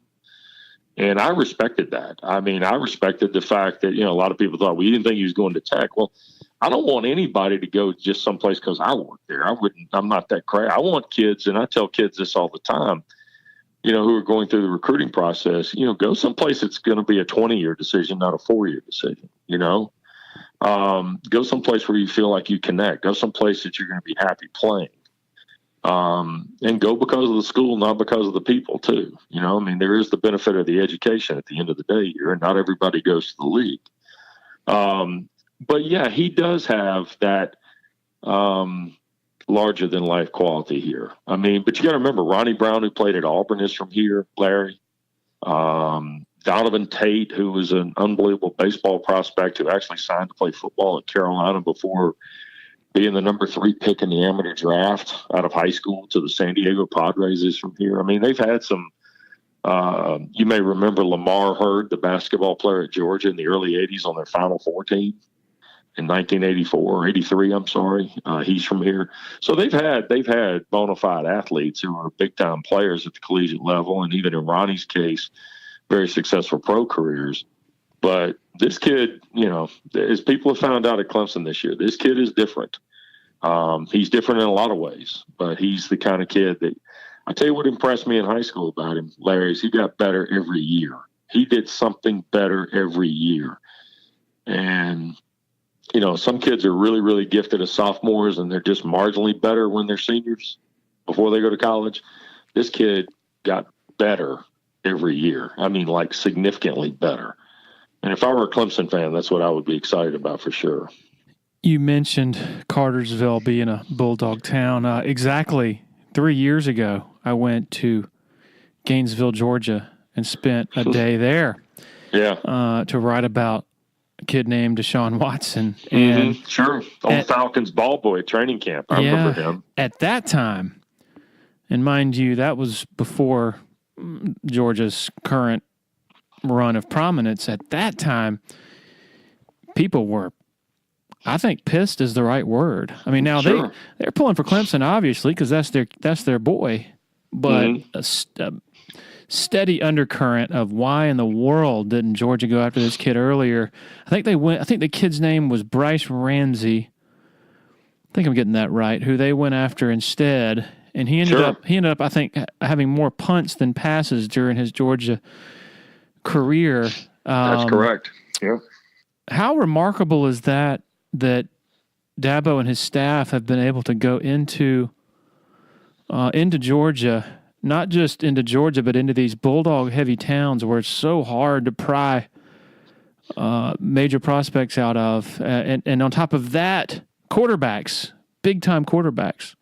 And I respected that. I mean, I respected the fact that, a lot of people thought, well, you didn't think he was going to Tech. Well, I don't want anybody to go just someplace because I work there. I'm not that crazy. I want kids, and I tell kids this all the time, who are going through the recruiting process, go someplace that's going to be a 20-year decision, not a 4-year decision, go someplace where you feel like you connect. Go someplace that you're going to be happy playing. And go because of the school, not because of the people too. I mean, there is the benefit of the education at the end of the day here, and not everybody goes to the league. But yeah, he does have that larger than life quality here. I mean, but you got to remember, Ronnie Brown, who played at Auburn, is from here. Larry, Donovan Tate, who was an unbelievable baseball prospect, who actually signed to play football at Carolina before being the number 3 pick in the amateur draft out of high school to the San Diego Padres, is from here. I mean, they've had some, you may remember Lamar Hurd, the basketball player at Georgia in the early 80s on their Final Four team in 1984 or 83. I'm sorry. He's from here. So they've had bona fide athletes who are big time players at the collegiate level. And even in Ronnie's case, very successful pro careers. But this kid, as people have found out at Clemson this year, this kid is different. He's different in a lot of ways, but he's the kind of kid that, I tell you what impressed me in high school about him, Larry, is he got better every year. He did something better every year. And, some kids are really, really gifted as sophomores, and they're just marginally better when they're seniors before they go to college. This kid got better every year. I mean, like significantly better. And if I were a Clemson fan, that's what I would be excited about for sure. You mentioned Cartersville being a Bulldog town. Exactly 3 years ago, I went to Gainesville, Georgia, and spent a day there. Yeah. To write about a kid named Deshaun Watson. And sure. Falcons ball boy training camp. I remember him. At that time, and mind you, that was before Georgia's current run of prominence. At that time, people were, I think, pissed is the right word. I mean, now they're pulling for Clemson, obviously, because that's their boy. But a steady undercurrent of why in the world didn't Georgia go after this kid earlier? I think the kid's name was Bryce Ramsey. I think I'm getting that right. Who they went after instead, and he ended up, I think, having more punts than passes during his Georgia career. That's correct. Yeah. How remarkable is that Dabo and his staff have been able to go into Georgia, not just into Georgia, but into these Bulldog heavy towns where it's so hard to pry major prospects out of, and on top of that, quarterbacks, big time quarterbacks.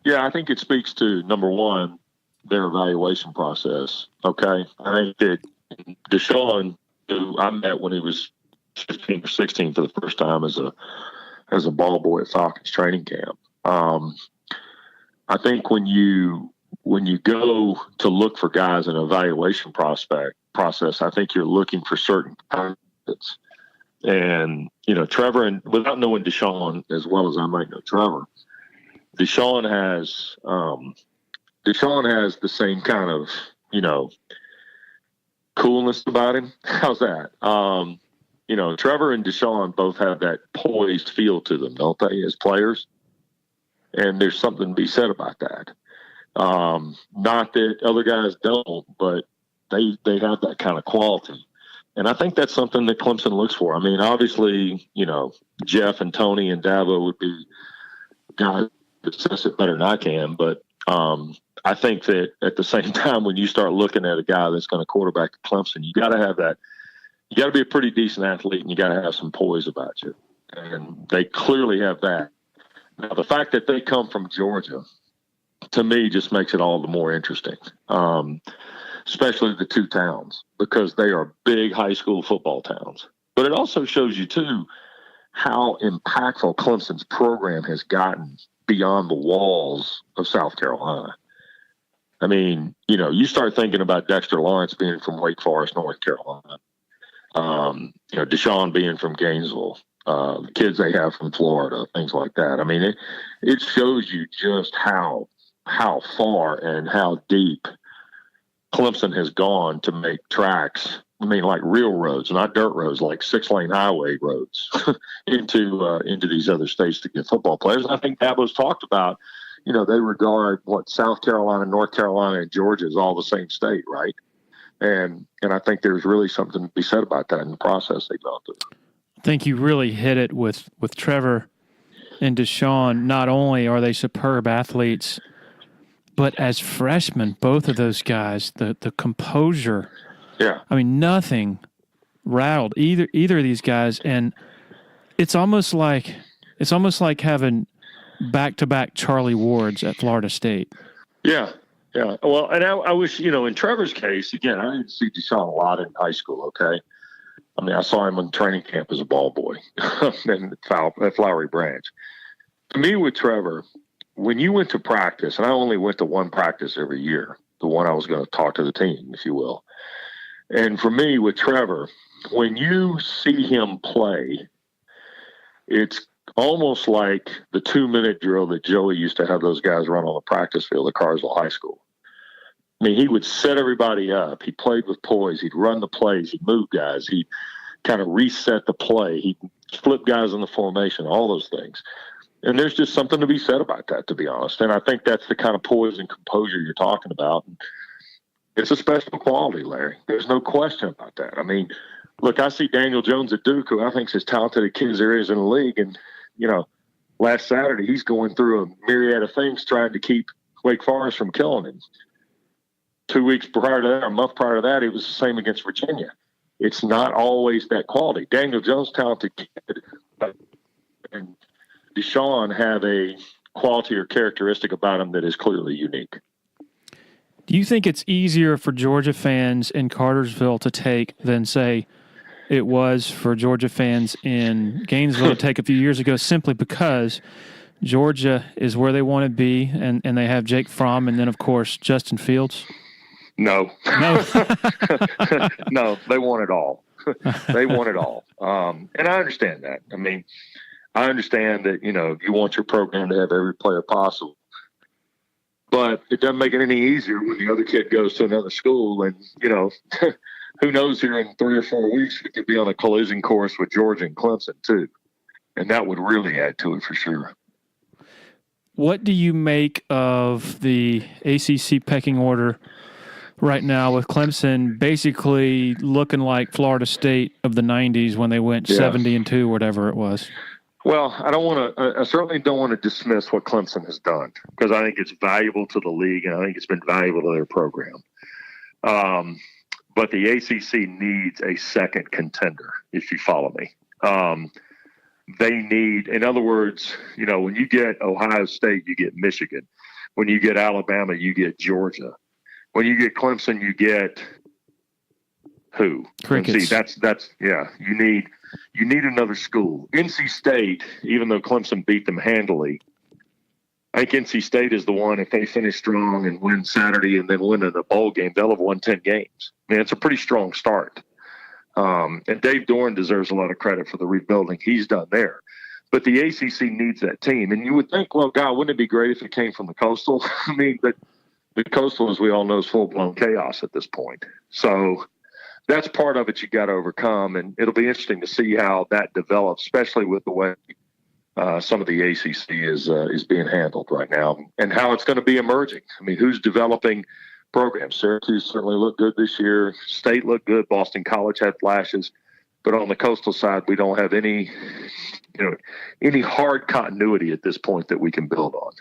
Yeah, I think it speaks to, number one, their evaluation process. Okay, I think that Deshaun, who I met when he was 15 or 16 for the first time as a ball boy at Falcons training camp. I think when you go to look for guys in an evaluation process, I think you're looking for certain candidates. And, Trevor, and without knowing Deshaun as well as I might know Trevor, Deshaun has the same kind of, coolness about him. How's that? Trevor and Deshaun both have that poised feel to them, don't they, as players? And there's something to be said about that. Not that other guys don't, but they have that kind of quality. And I think that's something that Clemson looks for. I mean, obviously, Jeff and Tony and Dabo would be guys that assess it better than I can. But I think that at the same time, when you start looking at a guy that's going to quarterback at Clemson, you got to have that. You got to be a pretty decent athlete, and you got to have some poise about you. And they clearly have that. Now, the fact that they come from Georgia, to me, just makes it all the more interesting. especially the two towns, because they are big high school football towns. But it also shows you, too, how impactful Clemson's program has gotten beyond the walls of South Carolina. I mean, you start thinking about Dexter Lawrence being from Wake Forest, North Carolina. Deshaun being from Gainesville, the kids they have from Florida, things like that. I mean, it shows you just how far and how deep Clemson has gone to make tracks. I mean, like real roads, not dirt roads, like 6-lane highway roads into these other states to get football players. And I think Dabo's talked about, they regard South Carolina, North Carolina, and Georgia is all the same state, right? And I think there's really something to be said about that in the process they've gone through. I think you really hit it with Trevor and Deshaun. Not only are they superb athletes, but as freshmen, both of those guys, the composure. Yeah. I mean, nothing rattled either of these guys, and it's almost like having back-to-back Charlie Wards at Florida State. Yeah. Yeah. Well, and I wish, in Trevor's case, again, I didn't see Deshaun a lot in high school, okay? I mean, I saw him in training camp as a ball boy at Flowery Branch. To me, with Trevor, when you went to practice, and I only went to one practice every year, the one I was going to talk to the team, if you will. And for me, with Trevor, when you see him play, it's almost like the 2-minute drill that Joey used to have those guys run on the practice field at Cartersville High School. I mean, he would set everybody up. He played with poise. He'd run the plays. He'd move guys. He'd kind of reset the play. He'd flip guys in the formation, all those things. And there's just something to be said about that, to be honest. And I think that's the kind of poise and composure you're talking about. And it's a special quality, Larry. There's no question about that. I mean, look, I see Daniel Jones at Duke, who I think is as talented a kid as there is in the league. And, last Saturday, he's going through a myriad of things trying to keep Wake Forest from killing him. 2 weeks prior to that, a month prior to that, it was the same against Virginia. It's not always that quality. Daniel Jones, talented kid, and Deshaun have a quality or characteristic about him that is clearly unique. Do you think it's easier for Georgia fans in Cartersville to take than, say, it was for Georgia fans in Gainesville to take a few years ago, simply because Georgia is where they want to be, and they have Jake Fromm and then, of course, Justin Fields? No. No, they want it all. They want it all. And I understand that. I mean, I understand that, you want your program to have every player possible. But it doesn't make it any easier when the other kid goes to another school and, who knows, here in 3 or 4 weeks, we could be on a collision course with Georgia and Clemson, too. And that would really add to it for sure. What do you make of the ACC pecking order right now with Clemson basically looking like Florida State of the 90s when they went 70-2, whatever it was? Well, I certainly don't want to dismiss what Clemson has done, because I think it's valuable to the league and I think it's been valuable to their program. But the ACC needs a second contender, if you follow me. They need, in other words, when you get Ohio State, you get Michigan. When you get Alabama, you get Georgia. When you get Clemson, you get who? Crickets. And see, that's you need another school. NC State, even though Clemson beat them handily, I think NC State is the one, if they finish strong and win Saturday and then win in a bowl game, they'll have won 10 games. I mean, it's a pretty strong start. And Dave Doran deserves a lot of credit for the rebuilding he's done there. But the ACC needs that team. And you would think, well, God, wouldn't it be great if it came from the Coastal? I mean, but the Coastal, as we all know, is full-blown chaos at this point. So that's part of it you got to overcome. And it'll be interesting to see how that develops, especially with the way some of the ACC is being handled right now and how it's going to be emerging. I mean, who's developing programs? Syracuse certainly looked good this year. State looked good. Boston College had flashes. But on the Coastal side, we don't have any hard continuity at this point that we can build on.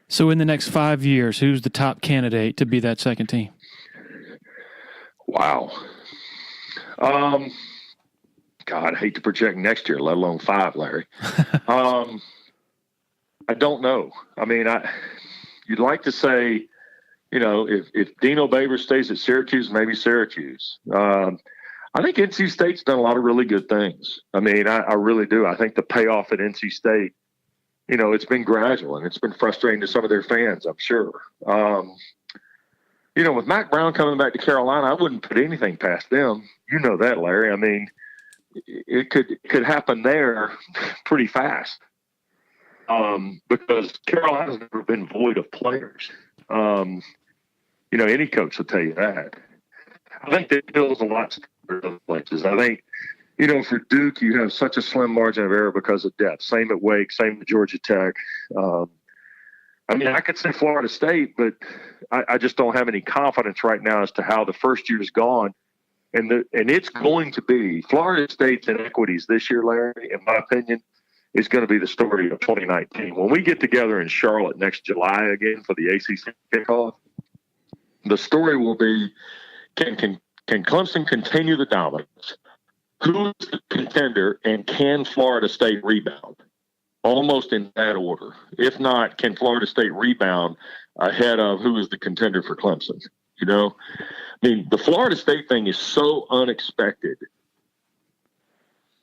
So in the next 5 years, who's the top candidate to be that second team? Wow. God, I hate to project next year, let alone 5, Larry. I don't know. I mean, you'd like to say if Dino Babers stays at Syracuse, maybe Syracuse. I think NC State's done a lot of really good things. I mean, I really do. I think the payoff at NC State, it's been gradual, and it's been frustrating to some of their fans, I'm sure. With Mac Brown coming back to Carolina, I wouldn't put anything past them. You know that, Larry. I mean, it could happen there pretty fast because Carolina's never been void of players. Any coach will tell you that. I think that builds a lot for those places. I think, for Duke, you have such a slim margin of error because of depth. Same at Wake, same at Georgia Tech. I could say Florida State, but I just don't have any confidence right now as to how the first year's gone. And it's going to be Florida State's inequities this year, Larry, in my opinion, is going to be the story of 2019. When we get together in Charlotte next July again for the ACC kickoff, the story will be, can Clemson continue the dominance? Who's the contender, and can Florida State rebound? Almost in that order. If not, can Florida State rebound ahead of who is the contender for Clemson? The Florida State thing is so unexpected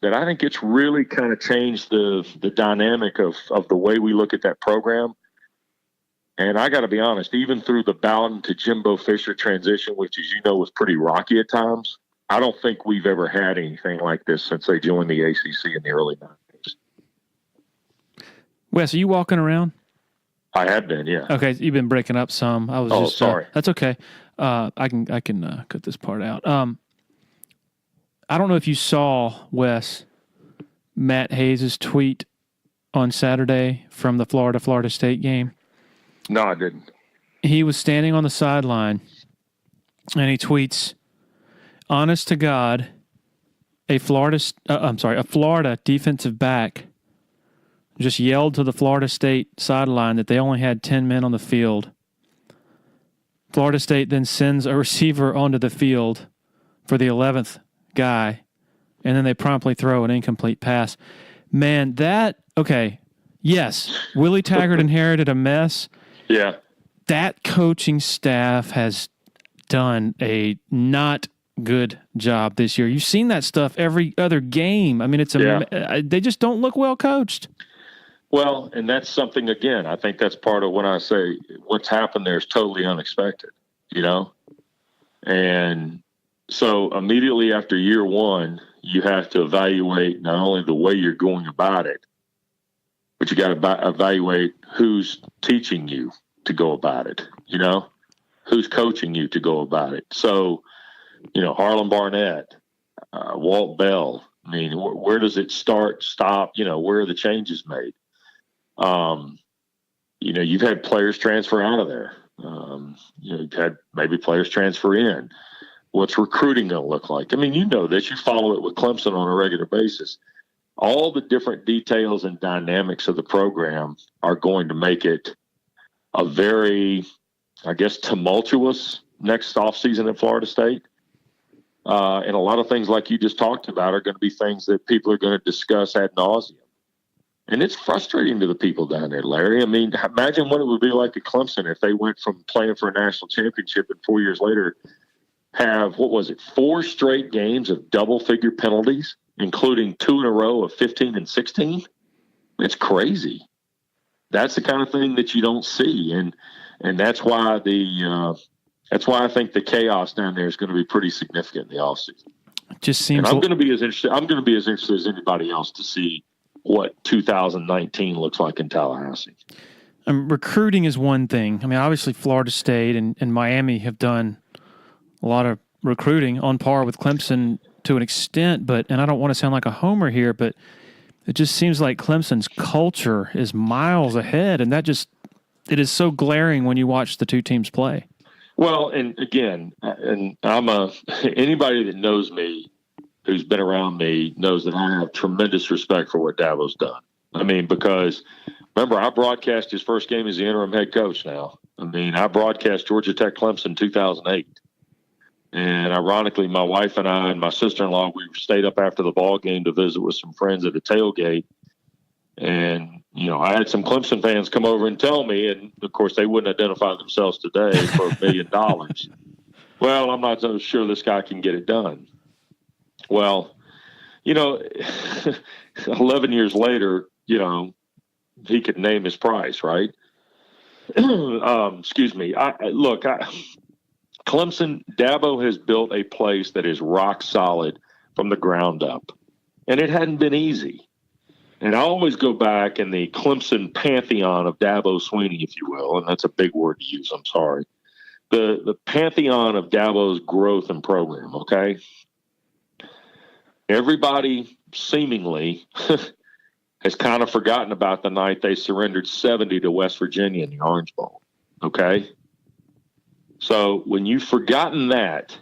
that I think it's really kind of changed the dynamic of the way we look at that program. And I got to be honest, even through the Bowden to Jimbo Fisher transition, which, as you know, was pretty rocky at times, I don't think we've ever had anything like this since they joined the ACC in the early 90s. Wes, are you walking around? I have been, yeah. Okay, you've been breaking up some. I was sorry. That's okay. I can cut this part out. I don't know if you saw, Wes, Matt Hayes' tweet on Saturday from the Florida State game. No, I didn't. He was standing on the sideline, and he tweets, "Honest to God, a Florida defensive back just yelled to the Florida State sideline that they only had 10 men on the field. Florida State then sends a receiver onto the field for the 11th guy, and then they promptly throw an incomplete pass." Man, yes, Willie Taggart inherited a mess. Yeah. That coaching staff has done a not good job this year. You've seen that stuff every other game. I mean, they just don't look well coached. Well, and that's something, again, I think that's part of when I say what's happened there is totally unexpected, And so immediately after year one, you have to evaluate not only the way you're going about it, but you got to evaluate who's teaching you to go about it, who's coaching you to go about it. So, Harlan Barnett, Walt Bell, where does it start, stop, where are the changes made? You've had players transfer out of there. You've had maybe players transfer in. What's recruiting going to look like? You know this. You follow it with Clemson on a regular basis. All the different details and dynamics of the program are going to make it a very, tumultuous next offseason at Florida State. And a lot of things like you just talked about are going to be things that people are going to discuss ad nauseum. And it's frustrating to the people down there, Larry. Imagine what it would be like at Clemson if they went from playing for a national championship and 4 years later have, 4 straight games of double-figure penalties, including 2 in a row of 15 and 16. It's crazy. That's the kind of thing that you don't see, and that's why I think the chaos down there is going to be pretty significant in the offseason. It just seems. And I'm going to be as interested as anybody else to see what 2019 looks like in Tallahassee. Recruiting is one thing. Obviously Florida State and Miami have done a lot of recruiting on par with Clemson to an extent, and I don't want to sound like a homer here, but it just seems like Clemson's culture is miles ahead, and it is so glaring when you watch the two teams play. Well, and again, and anybody that knows me, who's been around me, knows that I have tremendous respect for what Dabo's done. Because remember, I broadcast his first game as the interim head coach now. I broadcast Georgia Tech Clemson 2008. And ironically, my wife and I and my sister-in-law, we stayed up after the ball game to visit with some friends at a tailgate. And I had some Clemson fans come over and tell me, and of course they wouldn't identify themselves today for $1 million. Well, I'm not so sure this guy can get it done. Well, 11 years later, he could name his price, right? Excuse me. Clemson, Dabo has built a place that is rock solid from the ground up, and it hadn't been easy. And I always go back in the Clemson pantheon of Dabo Swinney, if you will, and that's a big word to use, I'm sorry. The pantheon of Dabo's growth and program, okay? Everybody seemingly has kind of forgotten about the night they surrendered 70 to West Virginia in the Orange Bowl, okay? So when you've forgotten that,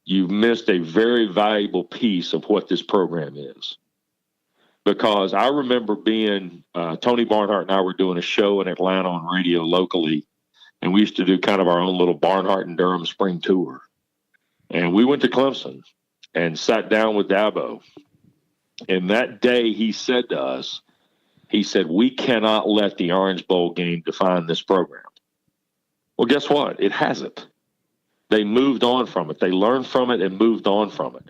you've missed a very valuable piece of what this program is. Because I remember being, Tony Barnhart and I were doing a show in Atlanta on radio locally, and we used to do kind of our own little Barnhart and Durham spring tour. And we went to Clemson and sat down with Dabo. And that day he said to us, he said, we cannot let the Orange Bowl game define this program. Well, guess what? It hasn't. They moved on from it. They learned from it and moved on from it.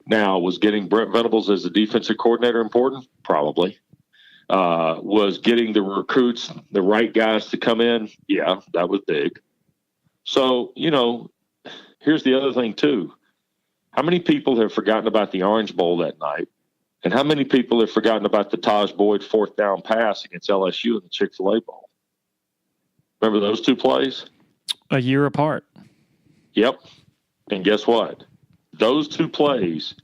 Now, was getting Brent Venables as the defensive coordinator important? Probably. Was getting the recruits, the right guys to come in? Yeah, that was big. So, here's the other thing, too. How many people have forgotten about the Orange Bowl that night? And how many people have forgotten about the Taj Boyd fourth down pass against LSU in the Chick-fil-A Bowl? Remember those two plays? A year apart. Yep. And guess what? Those two plays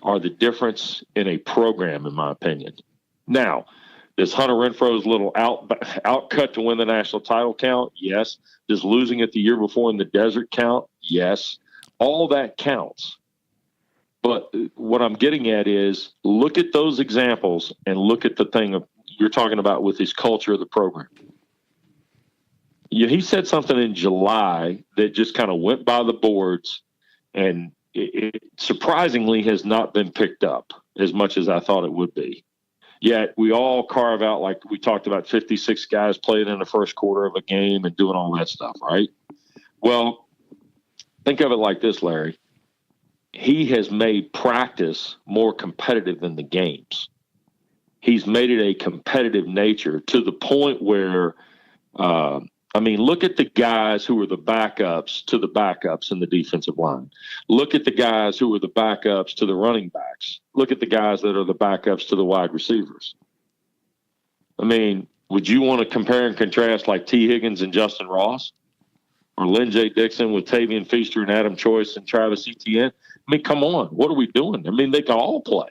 are the difference in a program, in my opinion. Now, does Hunter Renfro's little outcut to win the national title count? Yes. Does losing it the year before in the desert count? Yes. All that counts. But what I'm getting at is look at those examples and look at the thing you're talking about with his culture of the program. He said something in July that just kind of went by the boards, and it surprisingly has not been picked up as much as I thought it would be. Yet we all carve out, like we talked about, 56 guys playing in the first quarter of a game and doing all that stuff, right? Well, think of it like this, Larry. He has made practice more competitive than the games. He's made it a competitive nature to the point where, look at the guys who are the backups to the backups in the defensive line. Look at the guys who are the backups to the running backs. Look at the guys that are the backups to the wide receivers. Would you want to compare and contrast like T. Higgins and Justin Ross? Or Lynn J. Dixon with Tavian Feaster and Adam Choice and Travis Etienne? Come on. What are we doing? They can all play.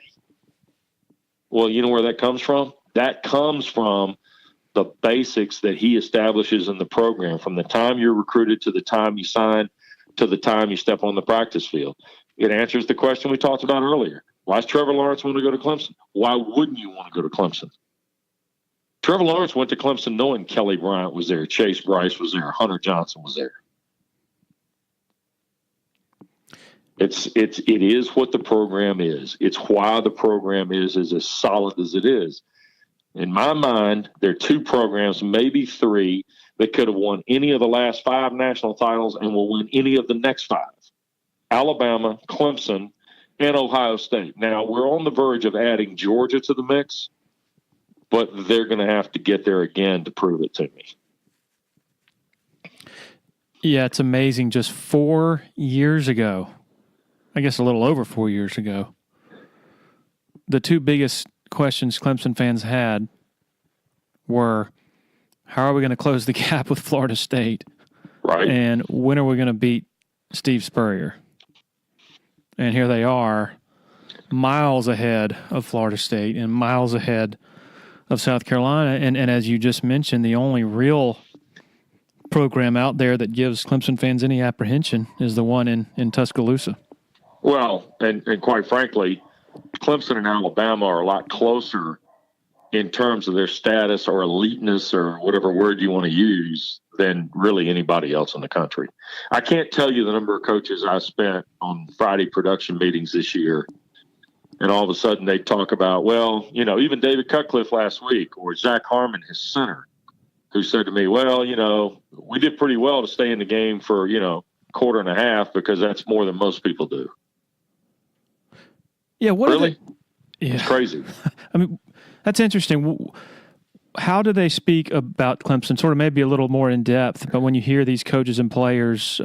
Well, you know where that comes from? That comes from the basics that he establishes in the program from the time you're recruited to the time you sign to the time you step on the practice field. It answers the question we talked about earlier. Why does Trevor Lawrence want to go to Clemson? Why wouldn't you want to go to Clemson? Trevor Lawrence went to Clemson knowing Kelly Bryant was there, Chase Bryce was there, Hunter Johnson was there. It is what the program is. It's why the program is as solid as it is. In my mind, there are two programs, maybe three, that could have won any of the last 5 national titles and will win any of the next 5. Alabama, Clemson, and Ohio State. Now, we're on the verge of adding Georgia to the mix, but they're going to have to get there again to prove it to me. Yeah, it's amazing. Just 4 years ago, I guess a little over 4 years ago, the two biggest questions Clemson fans had were, how are we going to close the gap with Florida State? Right. And when are we going to beat Steve Spurrier? And here they are, miles ahead of Florida State and miles ahead of South Carolina. And as you just mentioned, the only real program out there that gives Clemson fans any apprehension is the one in Tuscaloosa. Well, and quite frankly, Clemson and Alabama are a lot closer in terms of their status or eliteness or whatever word you want to use than really anybody else in the country. I can't tell you the number of coaches I spent on Friday production meetings this year And all of a sudden they talk about, well, even David Cutcliffe last week, or Zach Harmon, his center, who said to me, well, we did pretty well to stay in the game for, quarter and a half because that's more than most people do. Yeah. Really? Yeah. It's crazy. I mean, that's interesting. How do they speak about Clemson? Sort of maybe a little more in depth, but when you hear these coaches and players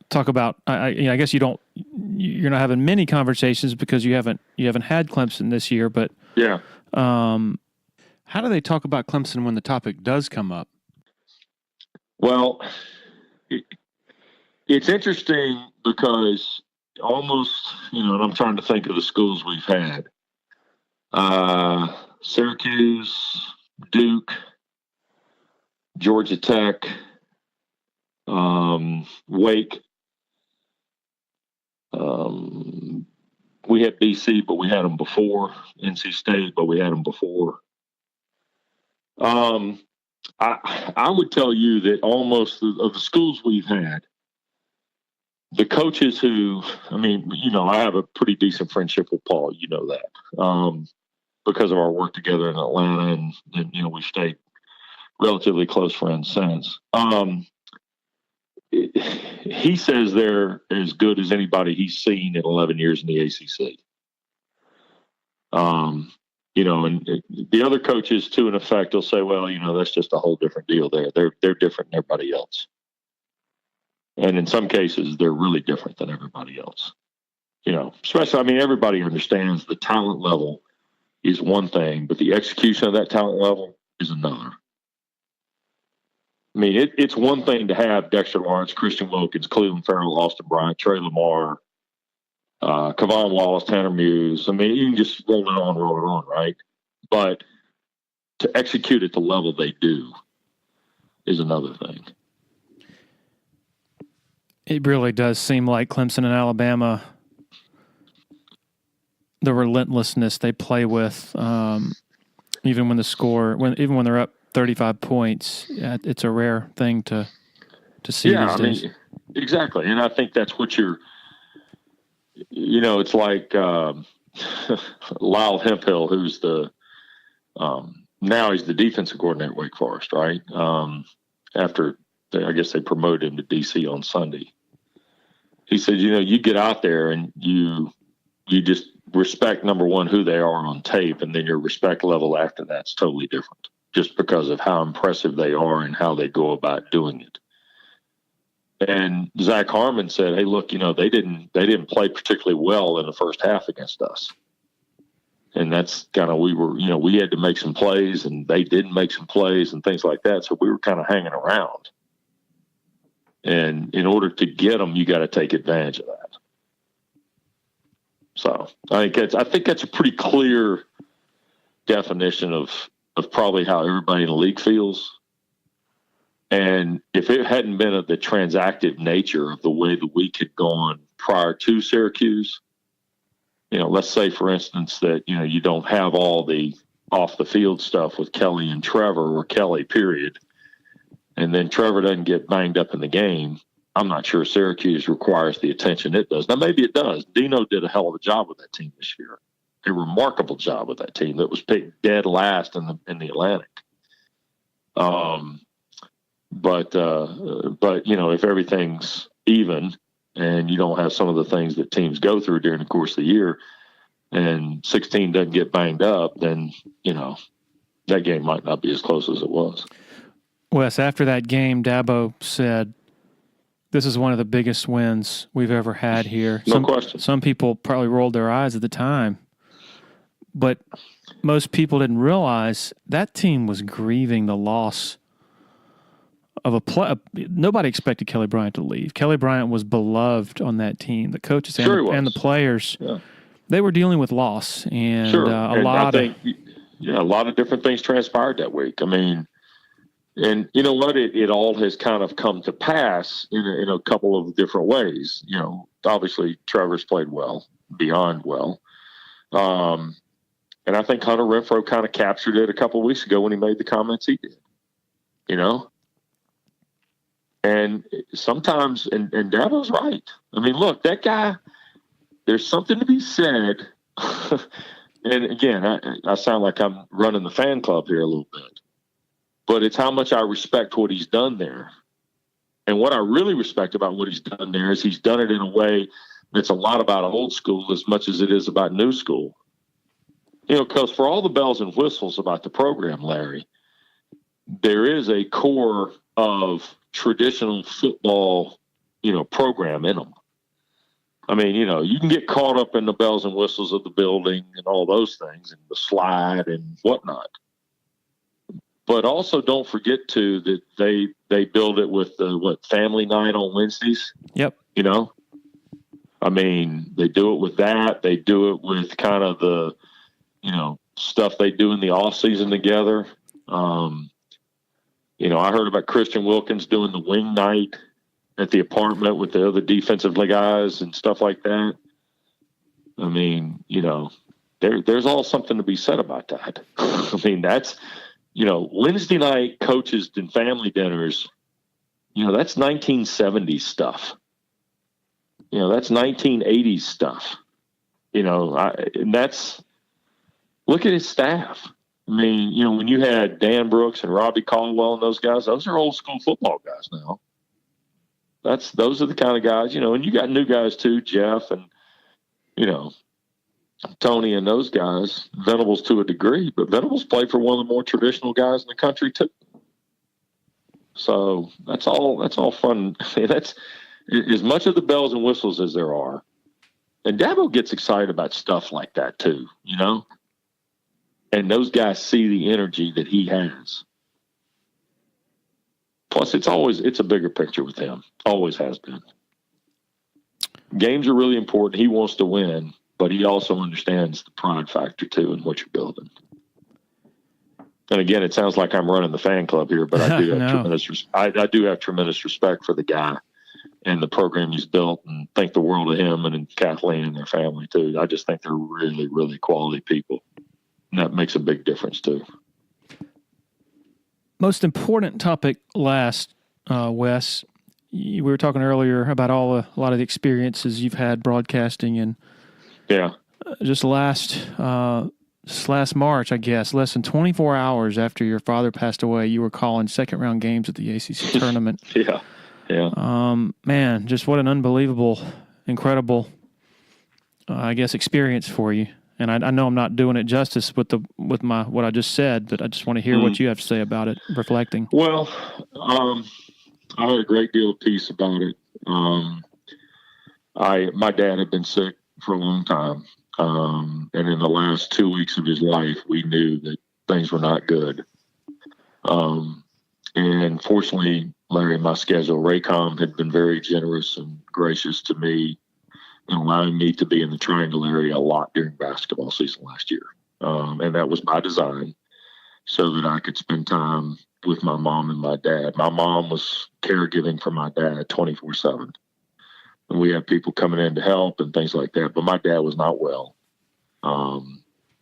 talk about, I guess you're not having many conversations because you haven't had Clemson this year, but yeah. How do they talk about Clemson when the topic does come up? Well, it's interesting because almost, and I'm trying to think of the schools we've had. Syracuse, Duke, Georgia Tech, Wake. We had BC, but we had them before. NC State, but we had them before. I would tell you that almost of the schools we've had, the coaches who, I have a pretty decent friendship with Paul, that, because of our work together in Atlanta, and we've stayed relatively close friends since. He says they're as good as anybody he's seen in 11 years in the ACC. And the other coaches, too, in effect, will say, well, that's just a whole different deal there. They're different than everybody else. And in some cases, they're really different than everybody else. Especially, everybody understands the talent level is one thing, but the execution of that talent level is another. It's one thing to have Dexter Lawrence, Christian Wilkins, Cleveland Farrell, Austin Bryant, Trey Lamar, Kavon Wallace, Tanner Muse. You can just roll it on, right? But to execute at the level they do is another thing. It really does seem like Clemson and Alabama, the relentlessness they play with, even when they're up 35 points, it's a rare thing to see these days. Exactly. And I think that's what it's like Lyle Hemphill, who's now he's the defensive coordinator at Wake Forest, right? After I guess they promoted him to DC on Sunday. He said, you get out there and you just respect, number one, who they are on tape, and then your respect level after that's totally different, just because of how impressive they are and how they go about doing it. And Zach Harmon said, hey, look, they didn't play particularly well in the first half against us. And that's kind of, we had to make some plays, and they didn't make some plays and things like that. So we were kind of hanging around. And in order to get them, you got to take advantage of that. So I think that's a pretty clear definition of probably how everybody in the league feels. And if it hadn't been of the transactive nature of the way the week had gone prior to Syracuse, let's say, for instance, that, you don't have all the off the field stuff with Kelly and Trevor, or Kelly, period. And then Trevor doesn't get banged up in the game. I'm not sure Syracuse requires the attention it does. Now, maybe it does. Dino did a hell of a job with that team this year. A remarkable job with that team that was picked dead last in the Atlantic. But if everything's even and you don't have some of the things that teams go through during the course of the year, and 16 doesn't get banged up, then, that game might not be as close as it was. Wes, after that game, Dabo said, this is one of the biggest wins we've ever had here. No question. Some people probably rolled their eyes at the time, but most people didn't realize that team was grieving the loss of a play. Nobody expected Kelly Bryant to leave. Kelly Bryant was beloved on that team. The coaches and the players, they were dealing with loss, and a lot of different things transpired that week. And you know what? It all has kind of come to pass in a couple of different ways. Obviously Trevor's played well, beyond well. And I think Hunter Renfrow kind of captured it a couple of weeks ago when he made the comments he did. And sometimes, and Dabo's right. Look, that guy, there's something to be said. And again, I sound like I'm running the fan club here a little bit, but it's how much I respect what he's done there. And what I really respect about what he's done there is he's done it in a way that's a lot about old school as much as it is about new school. Because for all the bells and whistles about the program, Larry, there is a core of traditional football, program in them. I mean, you can get caught up in the bells and whistles of the building and all those things and the slide and whatnot. But also don't forget, too, that they build it with family night on Wednesdays? Yep. I mean, they do it with that. They do it with kind of the, stuff they do in the off season together. I heard about Christian Wilkins doing the wing night at the apartment with the other defensive guys and stuff like that. I mean, there's all something to be said about that. I mean, that's, Wednesday night coaches and family dinners, that's 1970s stuff. That's 1980s stuff. And that's, look at his staff. I mean, when you had Dan Brooks and Robbie Caldwell and those guys, those are old school football guys now. Those are the kind of guys, and you got new guys too, Jeff and, Tony and those guys, Venables to a degree, but Venables played for one of the more traditional guys in the country too. So that's all fun. That's as much of the bells and whistles as there are. And Dabo gets excited about stuff like that too, and those guys see the energy that he has. Plus it's a bigger picture with him. Always has been. Games are really important. He wants to win, but he also understands the pride factor too in what you're building. And again, it sounds like I'm running the fan club here, but I do have I do have tremendous respect for the guy and the program he's built, and think the world of him and Kathleen and their family too. I just think they're really, really quality people. And that makes a big difference too. Most important topic last, Wes. We were talking earlier about a lot of the experiences you've had broadcasting, and just last March, I guess, less than 24 hours after your father passed away, you were calling second round games at the ACC tournament. Yeah. Man, just what an unbelievable, incredible, experience for you. And I know I'm not doing it justice with what I just said, but I just want to hear what you have to say about it, reflecting. Well, I had a great deal of peace about it. My dad had been sick for a long time. And in the last 2 weeks of his life, we knew that things were not good. And fortunately, Larry, my schedule, Raycom had been very generous and gracious to me and allowing me to be in the Triangle area a lot during basketball season last year. And that was by design, so that I could spend time with my mom and my dad. My mom was caregiving for my dad 24/7. And we had people coming in to help and things like that. But my dad was not well.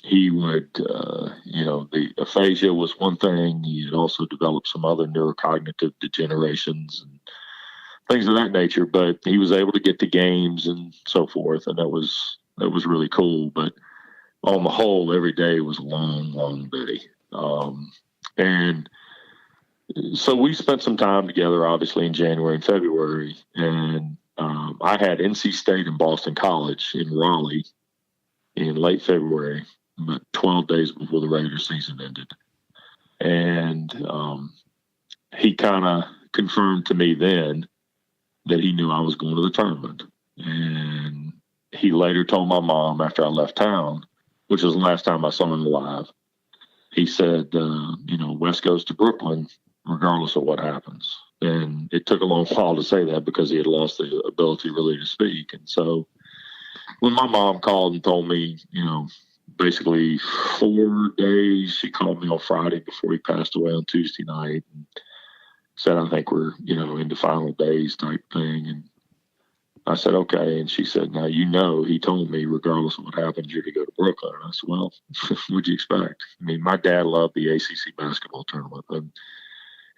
He would, the aphasia was one thing. He had also developed some other neurocognitive degenerations and things of that nature. But he was able to get to games and so forth. And that was really cool. But on the whole, every day was a long, long day. And so we spent some time together, obviously, in January and February. And I had NC State and Boston College in Raleigh in late February, about 12 days before the regular season ended. And he kind of confirmed to me then that he knew I was going to the tournament. And he later told my mom after I left town, which was the last time I saw him live, he said, Wes goes to Brooklyn regardless of what happens. And it took a long while to say that because he had lost the ability really to speak. And so when my mom called and told me, basically 4 days, she called me on Friday before he passed away on Tuesday night and said, I think we're, into final days type thing. And I said, okay. And she said, now, he told me regardless of what happens, you're to go to Brooklyn. And I said, well, what'd you expect? I mean, my dad loved the ACC basketball tournament. And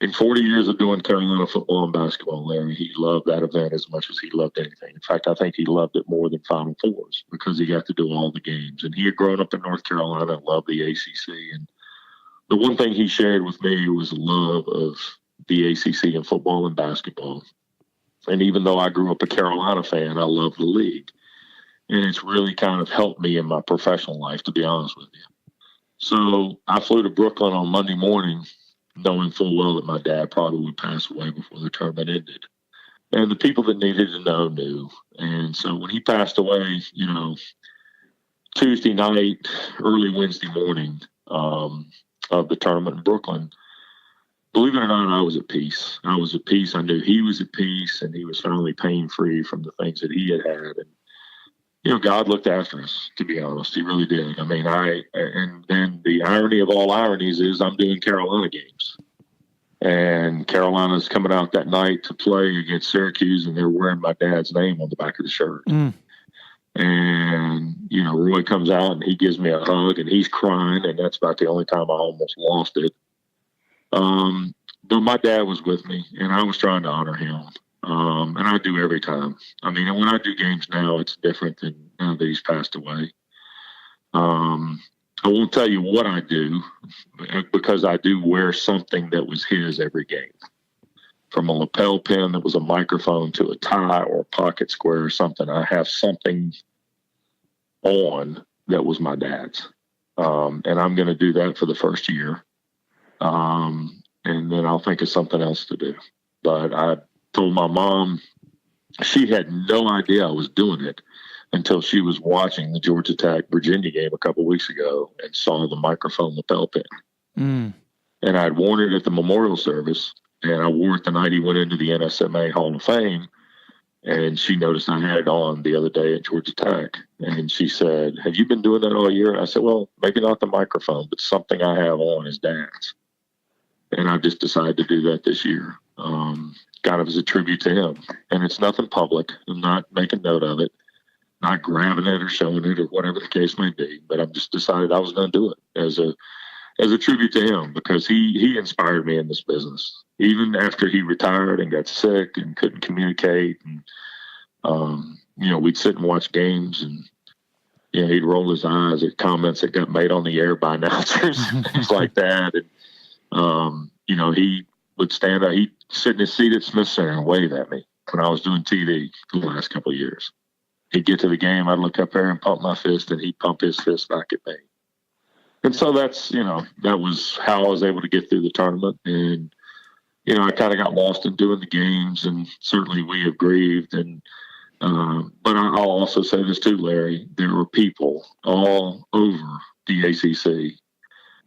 in 40 years of doing Carolina football and basketball, Larry, he loved that event as much as he loved anything. In fact, I think he loved it more than Final Fours because he got to do all the games. And he had grown up in North Carolina and loved the ACC. And the one thing he shared with me was a love of the ACC in football and basketball. And even though I grew up a Carolina fan, I love the league. And it's really kind of helped me in my professional life, to be honest with you. So I flew to Brooklyn on Monday morning, knowing full well that my dad probably would pass away before the tournament ended. And the people that needed to know knew. And so when he passed away, Tuesday night, early Wednesday morning of the tournament in Brooklyn, believe it or not, I was at peace. I was at peace. I knew he was at peace, and he was finally pain-free from the things that he had had. And, God looked after us, to be honest. He really did. I mean, and then the irony of all ironies is I'm doing Carolina games. And Carolina's coming out that night to play against Syracuse, and they're wearing my dad's name on the back of the shirt. Mm. And, Roy comes out, and he gives me a hug, and he's crying, and that's about the only time I almost lost it. But my dad was with me, and I was trying to honor him. And I do every time. I mean, when I do games now, it's different than now that he's passed away. I won't tell you what I do because I do wear something that was his every game. From a lapel pin that was a microphone to a tie or a pocket square or something, I have something on that was my dad's. And I'm going to do that for the first year. And then I'll think of something else to do. But I told my mom, she had no idea I was doing it until she was watching the Georgia Tech Virginia game a couple weeks ago and saw the microphone lapel pin. Mm. And I'd worn it at the memorial service, and I wore it the night he went into the NSMA Hall of Fame. And she noticed I had it on the other day at Georgia Tech. And she said, "Have you been doing that all year?" And I said, "Well, maybe not the microphone, but something I have on is Dad's." And I just decided to do that this year, kind of as a tribute to him. And it's nothing public. I'm not making note of it, not grabbing it or showing it or whatever the case may be. But I've just decided I was going to do it as a tribute to him because he inspired me in this business. Even after he retired and got sick and couldn't communicate, and we'd sit and watch games, and he'd roll his eyes at comments that got made on the air by announcers, things like that. And he would stand up. He'd sit in his seat at Smith Center and wave at me when I was doing TV for the last couple of years. He'd get to the game, I'd look up there and pump my fist, and he'd pump his fist back at me. And so that's, that was how I was able to get through the tournament. And, I kind of got lost in doing the games, and certainly we have grieved. And, but I'll also say this too, Larry, there were people all over the ACC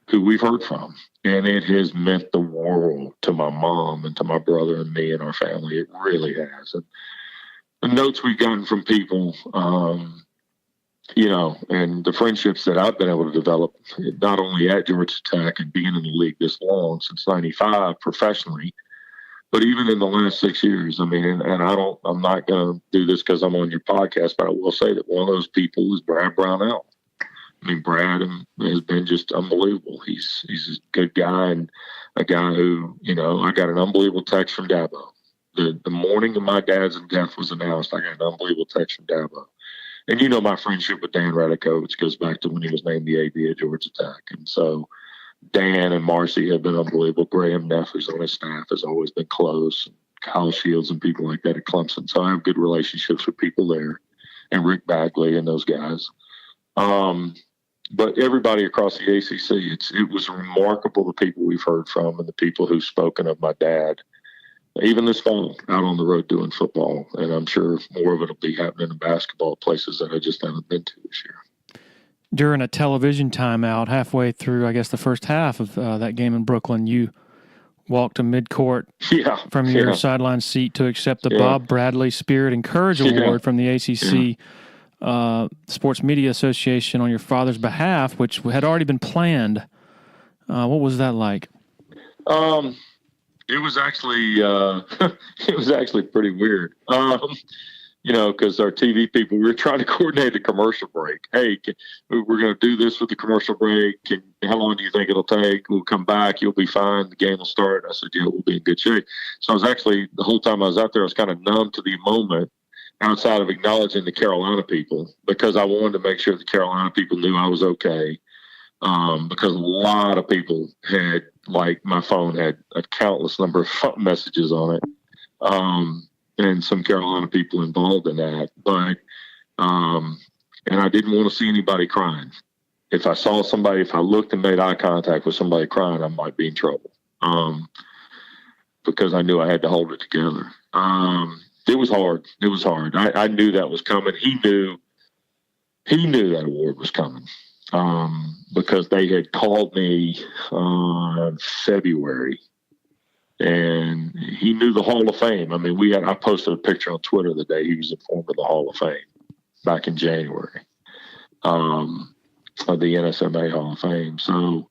who we've heard from, and it has meant the world to my mom and to my brother and me and our family. It really has. And the notes we've gotten from people, and the friendships that I've been able to develop, not only at Georgia Tech and being in the league this long, since 95 professionally, but even in the last 6 years. I mean, and I'm not going to do this because I'm on your podcast, but I will say that one of those people is Brad Brownell. I mean, Brad has been just unbelievable. He's a good guy, and a guy who, I got an unbelievable text from Dabo. The morning of my dad's death was announced, I got an unbelievable text from Dabo. And my friendship with Dan Radikovich goes back to when he was named the AD at Georgia Tech. And so Dan and Marcy have been unbelievable. Graham Neff, who's on his staff, has always been close. Kyle Shields and people like that at Clemson. So I have good relationships with people there, and Rick Bagley and those guys. But everybody across the ACC, it was remarkable, the people we've heard from and the people who've spoken of my dad, even this fall out on the road doing football. And I'm sure more of it will be happening in basketball places that I just haven't been to this year. During a television timeout, halfway through, I guess, the first half of that game in Brooklyn, you walked to midcourt from your sideline seat to accept the Bob Bradley Spirit and Courage Award from the ACC Sports Media Association on your father's behalf, which had already been planned. What was that like? It was actually pretty weird. because our TV people, we were trying to coordinate a commercial break. Hey, we're going to do this with the commercial break. How long do you think it'll take? We'll come back. You'll be fine. The game will start. I said, yeah, we'll be in good shape. So I was actually, the whole time I was out there, I was kind of numb to the moment outside of acknowledging the Carolina people, because I wanted to make sure the Carolina people knew I was okay. Because a lot of people had, like, my phone had a countless number of messages on it. And some Carolina people involved in that. But, and I didn't want to see anybody crying. If I saw somebody, if I looked and made eye contact with somebody crying, I might be in trouble. Because I knew I had to hold it together. It was hard. It was hard. I knew that was coming. He knew that award was coming. Because they had called me in February. And he knew the Hall of Fame. I mean, I posted a picture on Twitter the day he was informed of the Hall of Fame back in January, of the NSMA Hall of Fame. So,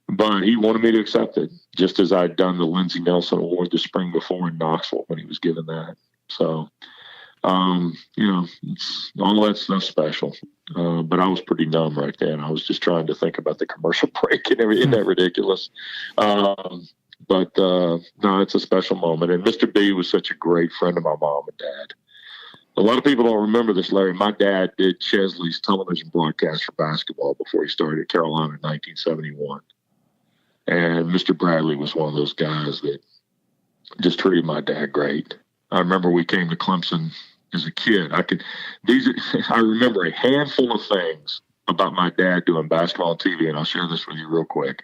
but he wanted me to accept it, just as I'd done the Lindsey Nelson Award the spring before in Knoxville when he was given that. So, it's, all that stuff's special. But I was pretty numb right then. I was just trying to think about the commercial break and everything. Isn't that ridiculous? But no, it's a special moment. And Mr. B was such a great friend of my mom and dad. A lot of people don't remember this, Larry. My dad did Chesley's television broadcast for basketball before he started at Carolina in 1971. And Mr. Bradley was one of those guys that just treated my dad great. I remember we came to Clemson as a kid. I remember a handful of things about my dad doing basketball on TV, and I'll share this with you real quick.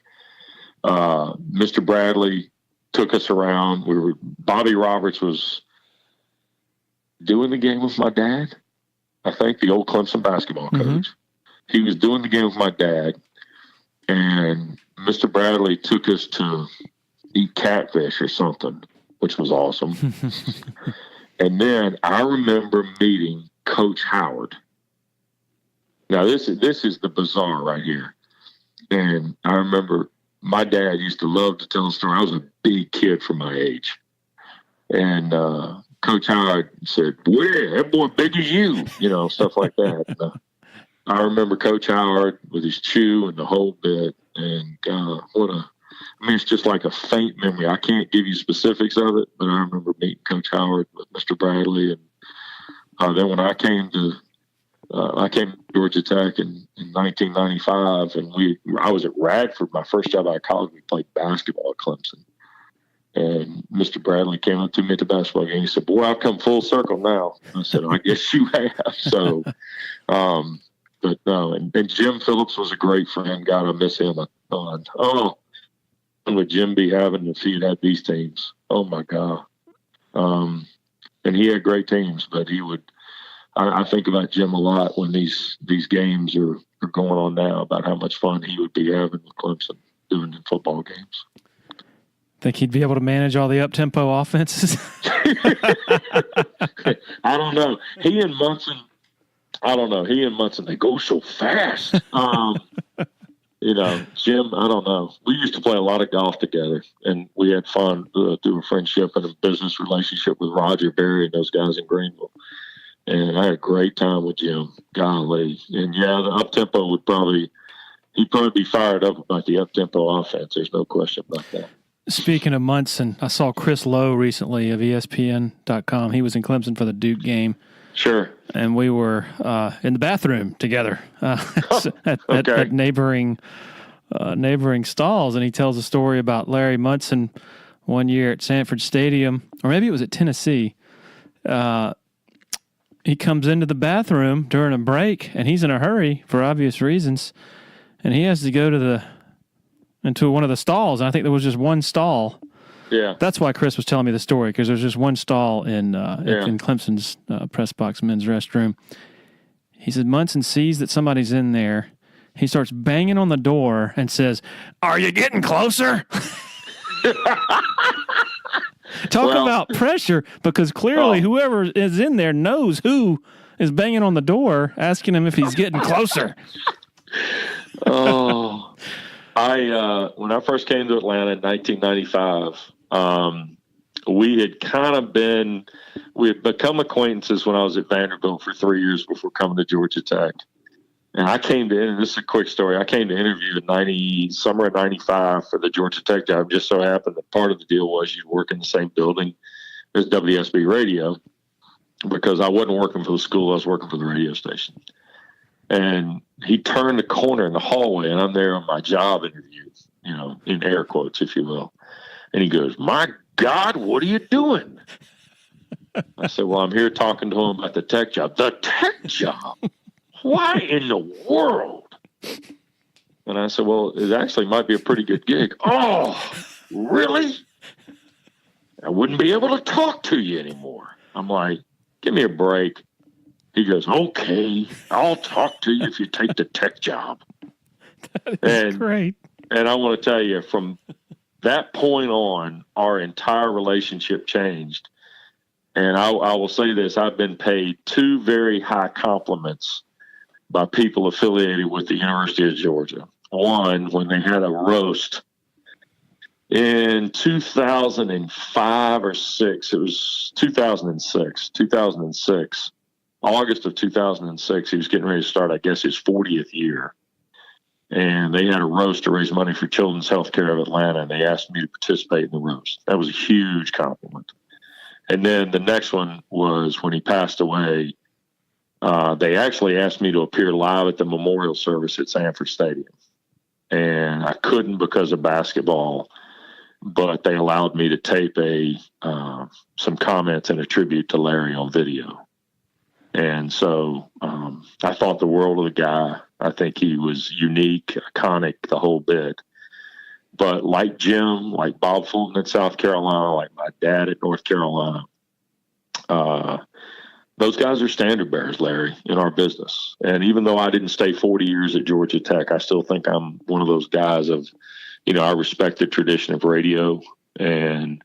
Mr. Bradley took us around. Bobby Roberts was doing the game with my dad. I think the old Clemson basketball coach. Mm-hmm. He was doing the game with my dad, and Mr. Bradley took us to eat catfish or something, which was awesome. And then I remember meeting Coach Howard. Now this is the bizarre right here. And I remember my dad used to love to tell a story. I was a big kid for my age. And Coach Howard said, "Boy, that boy big as you," stuff like that. And, I remember Coach Howard with his chew and the whole bit. And it's just like a faint memory. I can't give you specifics of it, but I remember meeting Coach Howard with Mr. Bradley. And then when I came to Georgia Tech in 1995, and I was at Radford. My first job out of college, we played basketball at Clemson. And Mr. Bradley came up to me at the basketball game. He said, "Boy, I've come full circle now." I said, "I guess you have." So, but no, and Jim Phillips was a great friend. God, I miss him a ton. Oh, what would Jim be having if he had these teams? Oh my God. And he had great teams, but he would. I think about Jim a lot when these games are going on now, about how much fun he would be having with Clemson doing in football games. Think he'd be able to manage all the up-tempo offenses? I don't know. He and Munson, they go so fast. Jim, I don't know. We used to play a lot of golf together, and we had fun through a friendship and a business relationship with Roger Berry and those guys in Greenville. And I had a great time with Jim. Golly. And yeah, the up-tempo he'd probably be fired up about the up-tempo offense. There's no question about that. Speaking of Munson, I saw Chris Lowe recently of ESPN.com. He was in Clemson for the Duke game. Sure. And we were in the bathroom together at neighboring stalls. And he tells a story about Larry Munson one year at Sanford Stadium, or maybe it was at Tennessee. He comes into the bathroom during a break, and he's in a hurry for obvious reasons, and he has to go into one of the stalls. And I think there was just one stall. Yeah, that's why Chris was telling me the story, because there's just one stall in Clemson's press box men's restroom. He said Munson sees that somebody's in there. He starts banging on the door and says, "Are you getting closer?" Talk about pressure, because clearly whoever is in there knows who is banging on the door, asking him if he's getting closer. When I first came to Atlanta in 1995, we had become acquaintances when I was at Vanderbilt for 3 years before coming to Georgia Tech. And this is a quick story. I came to interview in summer of 95 for the Georgia Tech job. Just so happened that part of the deal was you'd work in the same building as WSB Radio, because I wasn't working for the school. I was working for the radio station. And he turned the corner in the hallway, and I'm there on my job interview, in air quotes, if you will. And he goes, "My God, what are you doing?" I said, "Well, I'm here talking to him about the tech job." "The tech job? Why in the world?" And I said, "Well, it actually might be a pretty good gig." "Oh, really? I wouldn't be able to talk to you anymore." I'm like, "Give me a break." He goes, "Okay, I'll talk to you if you take the tech job." That is great. And I want to tell you, from that point on, our entire relationship changed. And I will say this: I've been paid 2 very high compliments by people affiliated with the University of Georgia. One, when they had a roast in 2005 or 6, it was 2006, August of 2006, he was getting ready to start, I guess, his 40th year. And they had a roast to raise money for Children's Healthcare of Atlanta, and they asked me to participate in the roast. That was a huge compliment. And then the next one was when he passed away. They actually asked me to appear live at the memorial service at Sanford Stadium. And I couldn't because of basketball, but they allowed me to tape some comments and a tribute to Larry on video. And so I thought the world of the guy. I think he was unique, iconic, the whole bit. But like Jim, like Bob Fulton at South Carolina, like my dad at North Carolina, those guys are standard bearers, Larry, in our business. And even though I didn't stay 40 years at Georgia Tech, I still think I'm one of those guys I respect the tradition of radio, and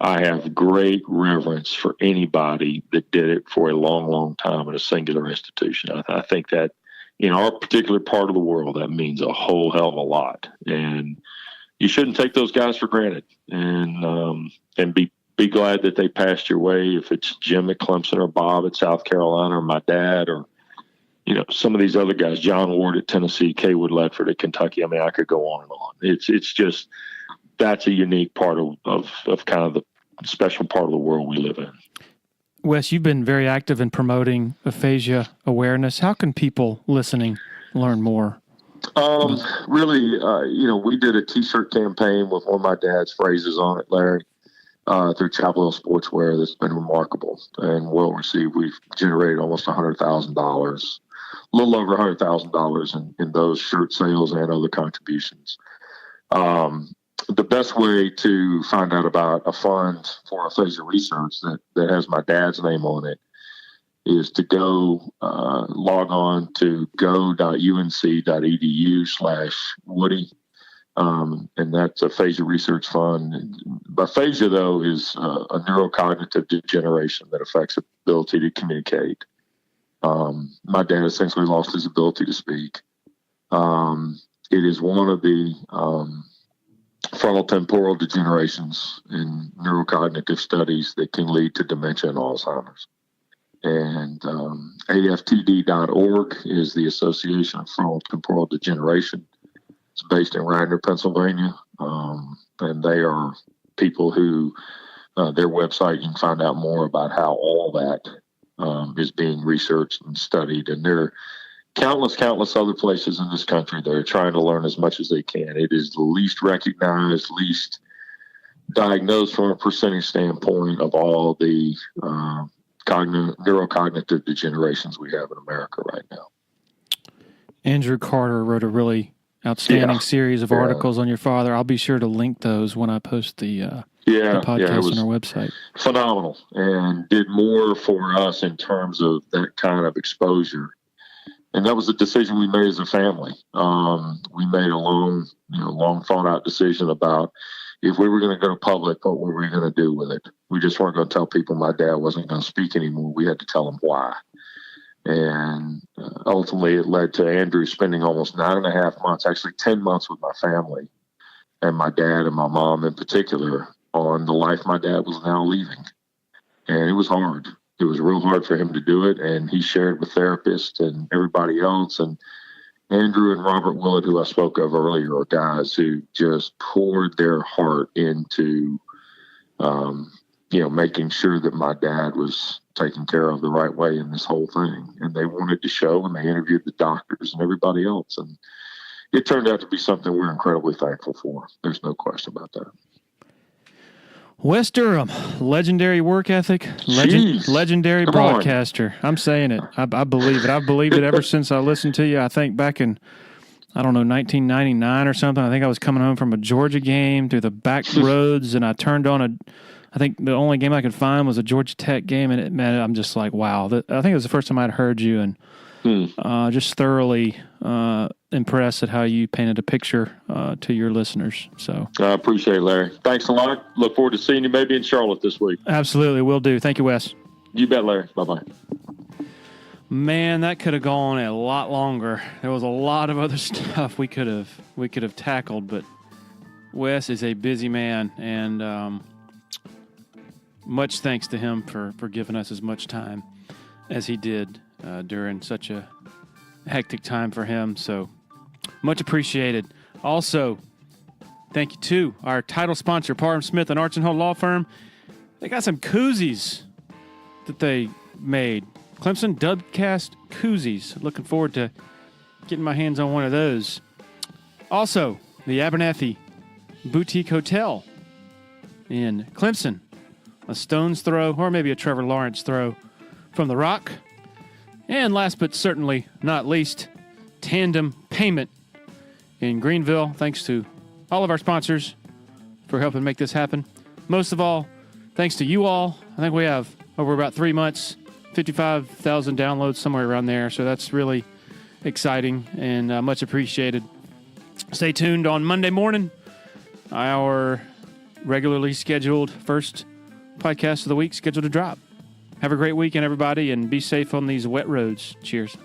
I have great reverence for anybody that did it for a long, long time in a singular institution. I think that in our particular part of the world, that means a whole hell of a lot. And you shouldn't take those guys for granted, and be glad that they passed your way. If it's Jim at Clemson or Bob at South Carolina or my dad or, some of these other guys, John Ward at Tennessee, Kaywood Ledford at Kentucky. I mean, I could go on and on. It's just, that's a unique part of kind of the special part of the world we live in. Wes, you've been very active in promoting aphasia awareness. How can people listening learn more? Really, we did a T-shirt campaign with one of my dad's phrases on it, Larry, through Chapel Hill Sportswear. That's been remarkable and well received. We've generated almost $100,000, a little over $100,000 in those shirt sales and other contributions. The best way to find out about a fund for aphasia research that has my dad's name on it is to go log on to go.unc.edu/Woody. And that's aphasia research fund. Aphasia, though, is a neurocognitive degeneration that affects ability to communicate. My dad essentially lost his ability to speak. It is one of the frontotemporal degenerations in neurocognitive studies that can lead to dementia and Alzheimer's. And AFTD.org is the Association of Frontotemporal Degeneration. It's based in Radnor, Pennsylvania. And they are people who, their website, you can find out more about how all that is being researched and studied. And there are countless other places in this country that are trying to learn as much as they can. It is the least recognized, least diagnosed from a percentage standpoint of all the neurocognitive degenerations we have in America right now. Andrew Carter wrote a really outstanding series of articles on your father. I'll be sure to link those when I post the podcast on our website. Phenomenal, and did more for us in terms of that kind of exposure. And that was a decision we made as a family. We made a long thought out decision about if we were going to go public, what were we going to do with it? We just weren't going to tell people my dad wasn't going to speak anymore. We had to tell them why. And ultimately it led to Andrew spending almost 9.5 months, actually 10 months with my family and my dad and my mom in particular on the life my dad was now leaving. And it was hard. It was real hard for him to do it. And he shared with therapists and everybody else. And Andrew and Robert Willett, who I spoke of earlier, are guys who just poured their heart into, making sure that my dad was taken care of the right way in this whole thing. And they wanted to show, and they interviewed the doctors and everybody else. And it turned out to be something we're incredibly thankful for. There's no question about that. Wes Durham, legendary work ethic, legendary broadcaster. I'm saying it. I believe it. I've believed it ever since I listened to you. I think back in, 1999 or something. I think I was coming home from a Georgia game through the back roads, and I turned on I think the only game I could find was a Georgia Tech game, and I'm just like, wow. I think it was the first time I'd heard you, and just thoroughly impressed at how you painted a picture to your listeners. So I appreciate it, Larry. Thanks a lot. Look forward to seeing you maybe in Charlotte this week. Absolutely, will do. Thank you, Wes. You bet, Larry. Bye-bye. Man, that could have gone a lot longer. There was a lot of other stuff we could have tackled, but Wes is a busy man, and much thanks to him for giving us as much time as he did during such a hectic time for him. So much appreciated. Also, thank you to our title sponsor, Parham Smith and Arch and Holt Law Firm. They got some koozies that they made. Clemson Dubcast koozies. Looking forward to getting my hands on one of those. Also, the Abernathy Boutique Hotel in Clemson. A stone's throw, or maybe a Trevor Lawrence throw from the Rock. And last but certainly not least, Tandem Payment in Greenville. Thanks to all of our sponsors for helping make this happen. Most of all, thanks to you all. I think we have, over about 3 months, 55,000 downloads, somewhere around there. So that's really exciting and much appreciated. Stay tuned on Monday morning, our regularly scheduled first podcast of the week scheduled to drop. Have a great weekend, everybody, and be safe on these wet roads. Cheers.